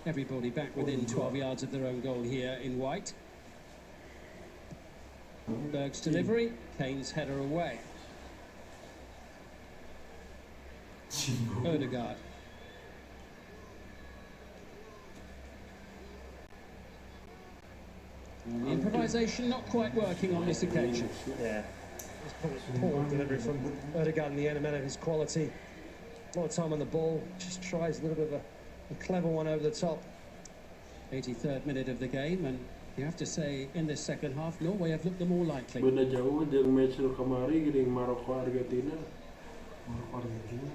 Everybody back within 12 yards of their own goal here in white. Berg's delivery, Kane's header away. Ødegaard. And the improvisation not quite working on this occasion. Yeah, it's poor delivery from Ødegaard in the end, a man of his quality. A lot of time on the ball, just tries a little bit of a clever one over the top. 83rd minute of the game, and you have to say, in this second half, Norway have looked the more likely. Beda jauh jeung match kemari gering Maroko Argentina.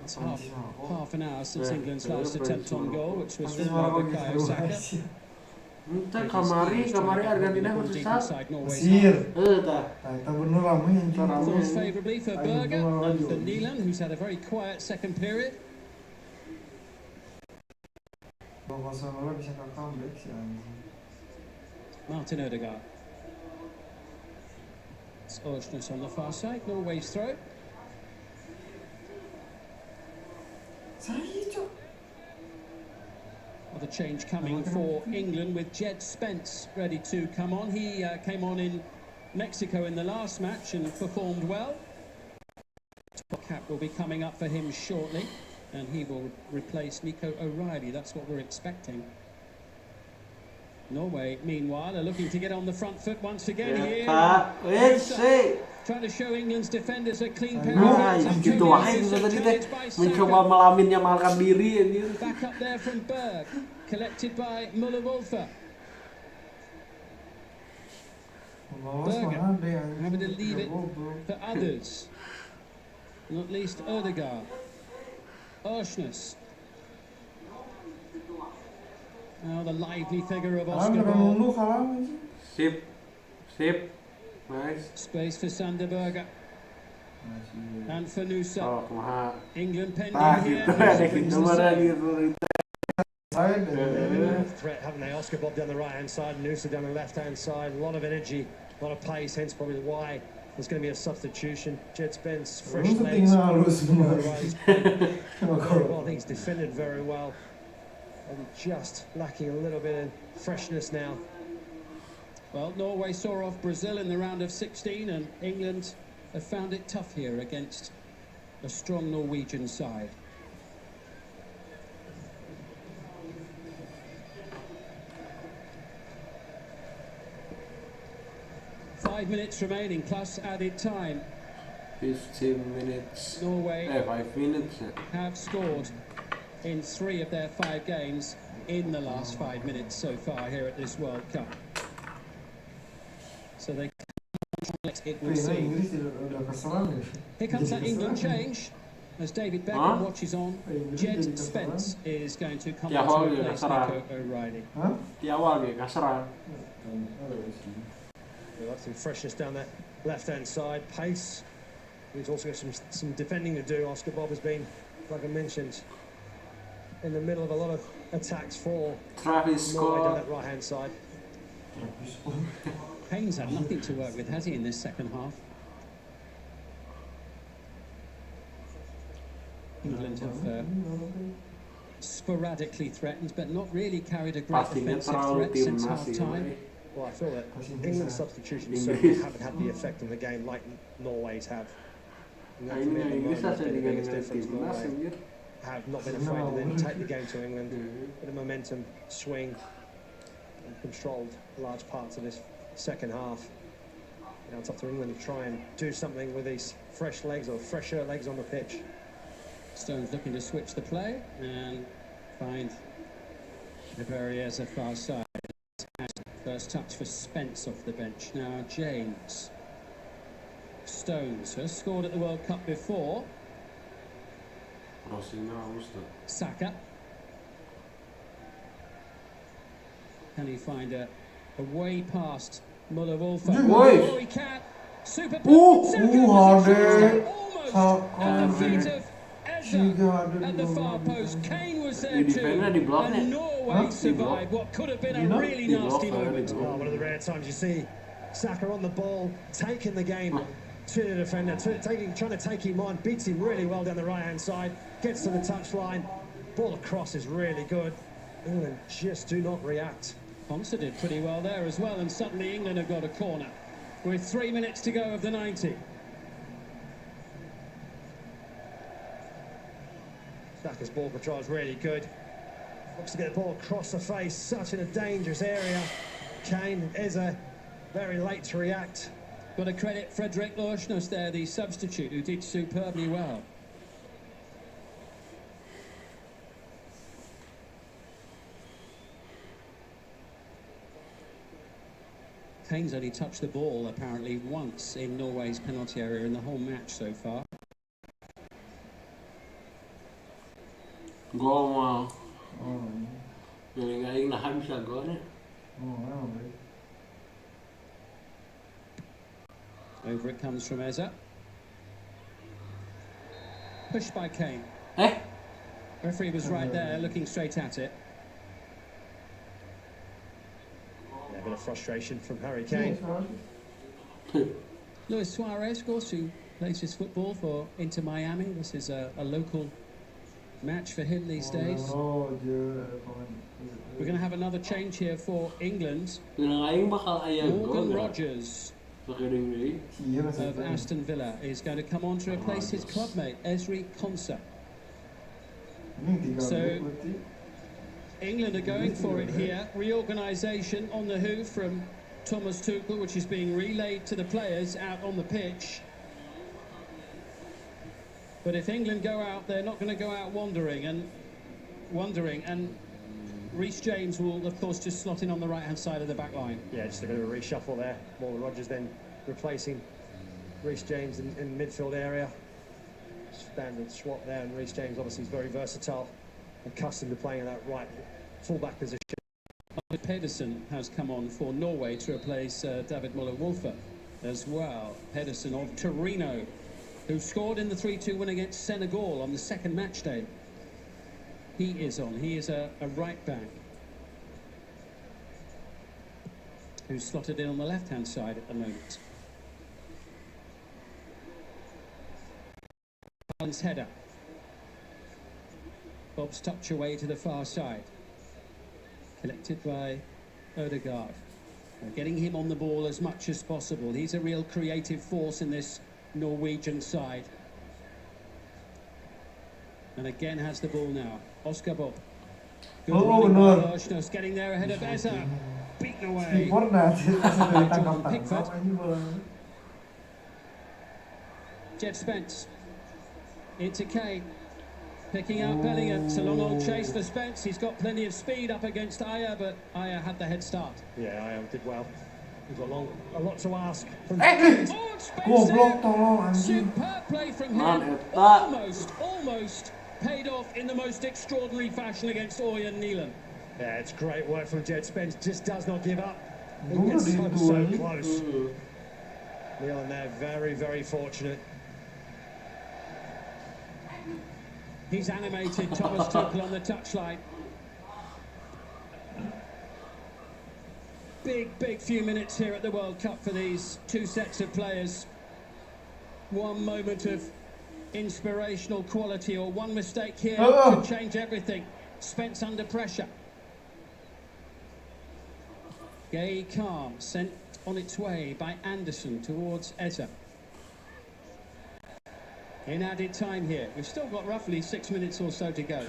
It's half an hour since England's last attempt on goal, which was from Bukayo Saka. Entah kamari Argentina masih sah. Mesir. Tak bener ramai yang Falls favourably for Berger and for Nieland, who's had a very quiet second period. Martin Ødegaard. It's Ørsnes on the far side, Norway's throw. Another change coming for England with Jed Spence ready to come on. He came on in Mexico in the last match and performed well. Top cap will be coming up for him shortly, and he will replace Nico O'Reilly. That's what we're expecting. Norway, meanwhile, are looking to get on the front foot once again here. Trying to show England's defenders a clean pair of hands. Gitu aja tadi teh mencoba menyamarkan diri. Back up there from Berg, collected by Müller-Wolfer. Berger having to leave it for others, not least Ødegaard. Ørsnes. Now the lively figure of Oscar Bob. Sip. Nice. Space for Sander Berger. And for Nusa, England pending here. Threat, haven't they? Oscar Bob down the right-hand side, Nusa down the left-hand side. A lot of energy, a lot of pace, hence probably why there's going to be a substitution. Jed Spence, fresh legs. Well, I think he's defended very well. And just lacking a little bit of freshness now. Well, Norway saw off Brazil in the round of 16, and England have found it tough here against a strong Norwegian side. Five minutes remaining, plus added time. 15 minutes. Norway 5 minutes. have scored in 3 of their 5 games in the last 5 minutes so far here at this World Cup. So they it will see. Here comes that England change as David Beckham watches on. Jed Spence is going to come on to replace Nico O'Reilly. We've got some freshness down that left-hand side, pace. He's also got some defending to do. Oscar Bob has been, like I mentioned, in the middle of a lot of attacks for Norway down that right-hand side. Haynes had nothing to work with, has he, in this second half? England have sporadically threatened, but not really carried a great offensive threat since half-time. Well, I feel that England's substitutions certainly haven't had the effect on the game like Norway's have. And that, for me, at the moment, has been the biggest difference. Norway have not been afraid to then take the game to England, bit of momentum, swing, and controlled large parts of this second half. Now it's up to England to try and do something with these fresh legs, or fresher legs on the pitch. Stones looking to switch the play and find the barriers at far side. First touch for Spence off the bench. Now James. Stones has scored at the World Cup before. Saka. Can he find a way past Muller-Wolfer? Oh, he can. Super. Almost at the feet of at the far post. Kane was there too, and Norway survived what could have been a really nasty moment. Oh, one of the rare times you see Saka on the ball, taking the game to the defender, trying to take him on, beats him really well down the right-hand side, gets to the touchline, ball across is really good. England just do not react. Ponsa did pretty well there as well, and suddenly England have got a corner with 3 minutes to go of the 90. Saka's ball control is really good. Looks to get the ball across the face, such in a dangerous area. Kane is very late to react. Got to credit Fredrik Lorsnes there, the substitute, who did superbly well. Kane's only touched the ball apparently once in Norway's penalty area in the whole match so far. Gol Galing na habis lah golnya. Over it comes from Eza. Pushed by Kane. Referee was right there, looking straight at it. Yeah, a bit of frustration from Harry Kane. Luis Suarez, of course, who plays his football for Inter Miami. This is a local match for him these days. We're going to have another change here for England. Morgan Rogers of Aston Villa is going to come on to replace his clubmate Ezri Konsa. So England are going for it here. Reorganisation on the hoof from Thomas Tuchel, which is being relayed to the players out on the pitch. But if England go out, they're not going to go out wandering, and Reece James will, of course, just slot in on the right-hand side of the back line. Yeah, just a bit of a reshuffle there. Morgan Rogers then replacing Reece James in midfield area. Standard swap there, and Reece James obviously is very versatile, accustomed to playing in that right full-back position. Pedersen has come on for Norway to replace David Muller-Wolfer as well. Pedersen of Torino who scored in the 3-2 win against Senegal on the second match day. He is on. He is a right back who's slotted in on the left-hand side at the moment. Alan's header. Bob's touch away to the far side. Collected by Ødegaard. Getting him on the ball as much as possible. He's a real creative force in this Norwegian side. And again has the ball now. Oscar Bob. Good running by Lodgenos, getting there ahead of Eza. Beaten away. Jordan Pickford. Jed Spence. Into Kane. Picking out Bellingham. It's a long old chase for Spence. He's got plenty of speed up against Aya, but Aya had the head start. Yeah, Aya did well. He's got a lot to ask from Superb play from him. Almost paid off in the most extraordinary fashion against Orjan Nielen. Yeah, it's great work from Jed Spence. Just does not give up. He gets so close. Nielen there, very, very fortunate. He's animated, Thomas Tuchel on the touchline. Big few minutes here at the World Cup for these two sets of players. One moment of inspirational quality, or one mistake here could change everything. Spence under pressure. Gay calm, sent on its way by Anderson towards Eza. In added time here, we've still got roughly 6 minutes or so to go.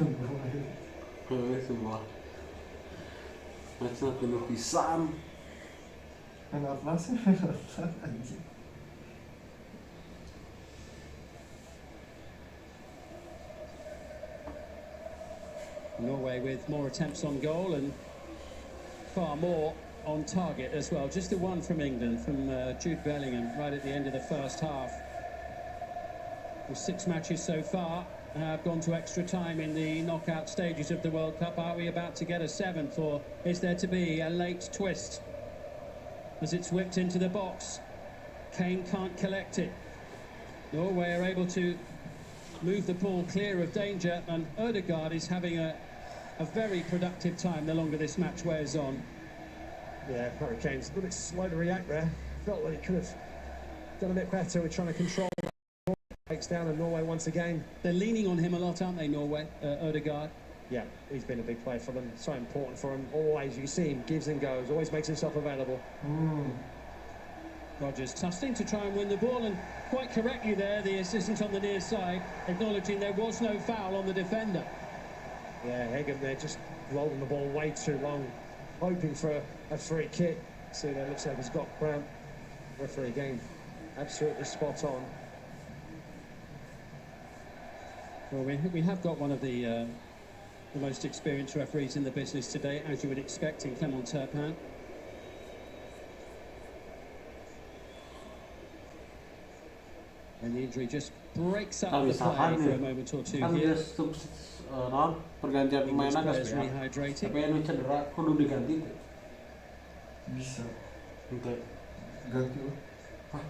Norway with more attempts on goal and far more on target as well. Just the one from England, from Jude Bellingham, right at the end of the first half. With 6 matches so far, have gone to extra time in the knockout stages of the World Cup. Are we about to get a 7th, or is there to be a late twist? As it's whipped into the box, Kane can't collect it. Norway are able to move the ball clear of danger, and Ødegaard is having a very productive time the longer this match wears on. Yeah, Hurricane's a little bit slow to react there. Felt like he could have done a bit better with trying to control. Breaks down in Norway once again. They're leaning on him a lot, aren't they, Norway? Ødegaard. Yeah, he's been a big player for them. So important for him. Always, you see him, gives and goes. Always makes himself available. Rodgers tussling to try and win the ball, and quite correctly there, the assistant on the near side acknowledging there was no foul on the defender. Yeah, Hagen there just rolling the ball way too long, hoping for a free kick. See, that looks like he's got cramp. Referee again, absolutely spot on. Well, we have got one of the most experienced referees in the business today, as you would expect, in Clement Turpin. And the injury just breaks up the play for a moment or two here. Pergantian pemain agak rehydrating. Tapi yang cedera kudu diganti. Bisa. Ganti. Hah?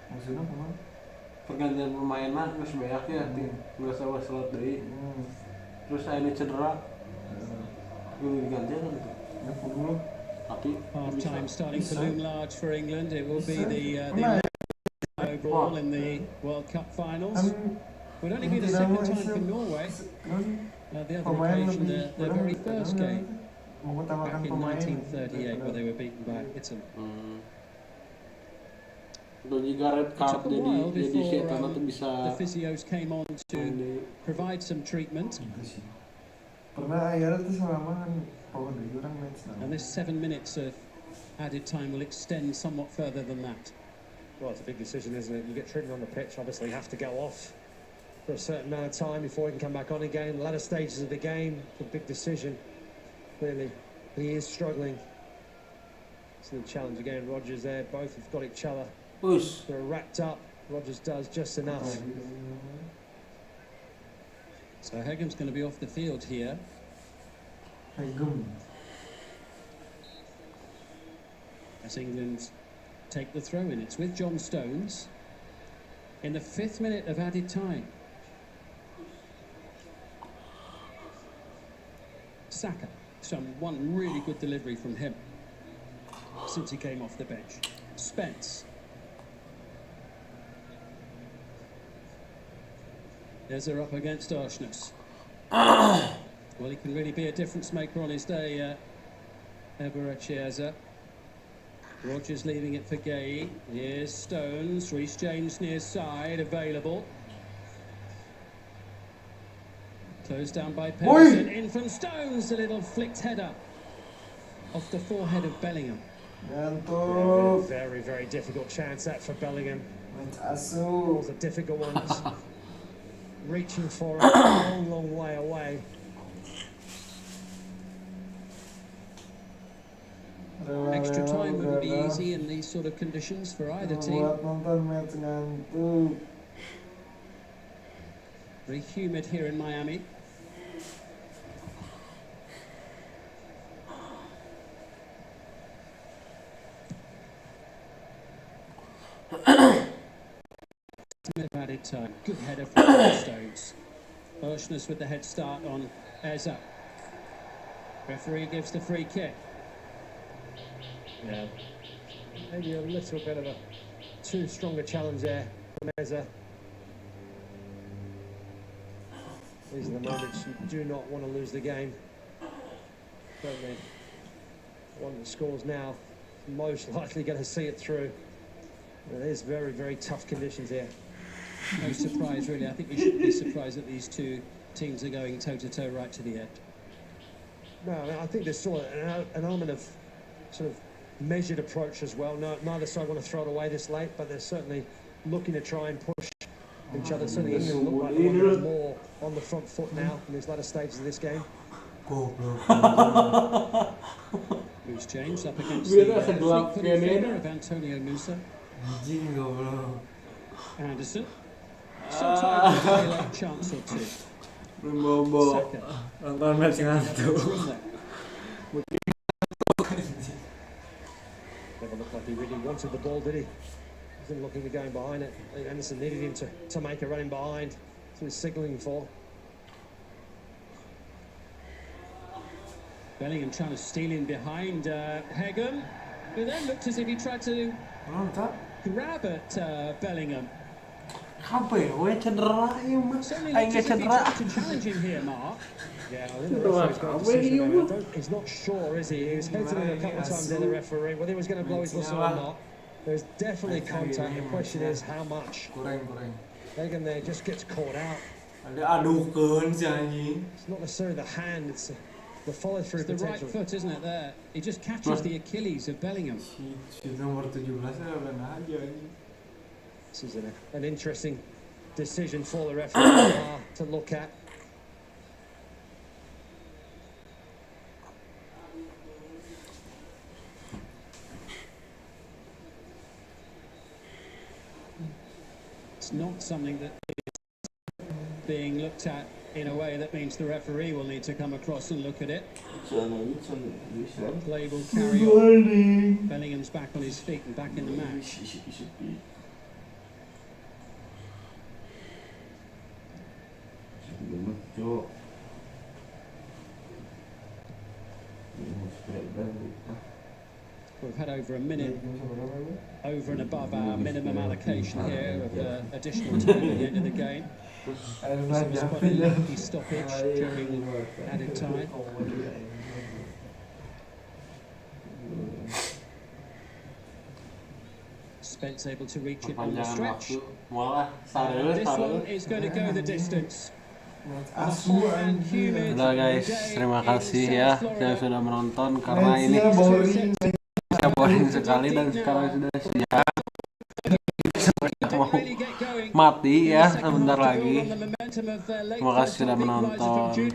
Maksudnya kemana? Pergantian pemainnya nggak sebanyak ya, nggak sewa slot dari. Terus saya ini cedera, kudu diganti kan gitu. Ya dulu. Tapi half time starting to loom large for England. It will be the overall in the World Cup finals. Would only be the second time for Norway. The other occasion, their very first game back in 1938, where they were beaten by Italy. It took a while before the physios came on to provide some treatment. And this 7 minutes of added time will extend somewhat further than that. Well, it's a big decision, isn't it? You get treatment on the pitch, obviously you have to go off for a certain amount of time before he can come back on again. Latter stages of the game, it's a big decision. Clearly, he is struggling. It's the challenge again. Rodgers there, both have got each other. They're wrapped up. Rodgers does just enough. So Hegem's going to be off the field here. As England take the throw in. It's with John Stones. in the 5th minute of added time. Saka, one really good delivery from him since he came off the bench. Spence. Eza up against Arshness. Well, he can really be a difference maker on his day, Eza. Rogers leaving it for Gay. Here's Stones. Reece James near side, available. Closed down by Pedersen. In from Stones, a little flicked header off the forehead of Bellingham. Very, very difficult chance that for Bellingham. It was a difficult one. Reaching for it a long, long way away. Extra time wouldn't be easy in these sort of conditions for either team. Very humid here in Miami. Added time. Good header from Stones. Arshness with the head start on Eza. Referee gives the free kick. Yeah, maybe a little bit of a too strong a challenge there from Eza. These are the moments you do not want to lose the game. Certainly, one that scores now is most likely going to see it through. It is very, very tough conditions here. No surprise, really. I think we should be surprised that these two teams are going toe-to-toe right to the end. No, I mean, I think there's still an element of sort of measured approach as well. Neither side want to throw it away this late, but they're certainly looking to try and push each other. Certainly England look like they're more on the front foot now in these latter stages of this game. Reece James up against the fleet-footed fielder of Antonio Nusa. Anderson. Sometimes a chance or two. Bobo. Nonton match ngantuk. Never looked like he really wanted the ball, did he? Wasn't looking at going behind it. Anderson needed him to make a run in behind. That's what he's signalling for. Bellingham trying to steal in behind Hegem, who then looked as if he tried to grab at Bellingham. Apa ya? Gue cedera ya mas. Ayo cedera. To challenge him here, Mark. Yeah, I think the referee's he's not sure, is he? He was hesitating a couple of times there, the referee, whether he was going to blow his whistle or not. There's definitely contact. The question is how much. Hagen there just gets caught out. It's not necessarily the hand, it's the follow-through It's the potential. right foot, isn't it, there? He just catches the Achilles of Bellingham. This is an interesting decision for the referee to look at. It's not something that is being looked at in a way that means the referee will need to come across and look at it. Play will carry on. Bellingham's back on his feet and back in the match. We've had over a minute over and above our minimum allocation here of additional time at the end of the game. So it was quite a lengthy stoppage during added time. Spence able to reach it on the stretch. This one is going to go the distance. Udah guys, terima kasih ya yang sudah menonton karena ini boring sekali dan sekarang sudah siang. Mau mati ya sebentar lagi. Terima kasih sudah menonton.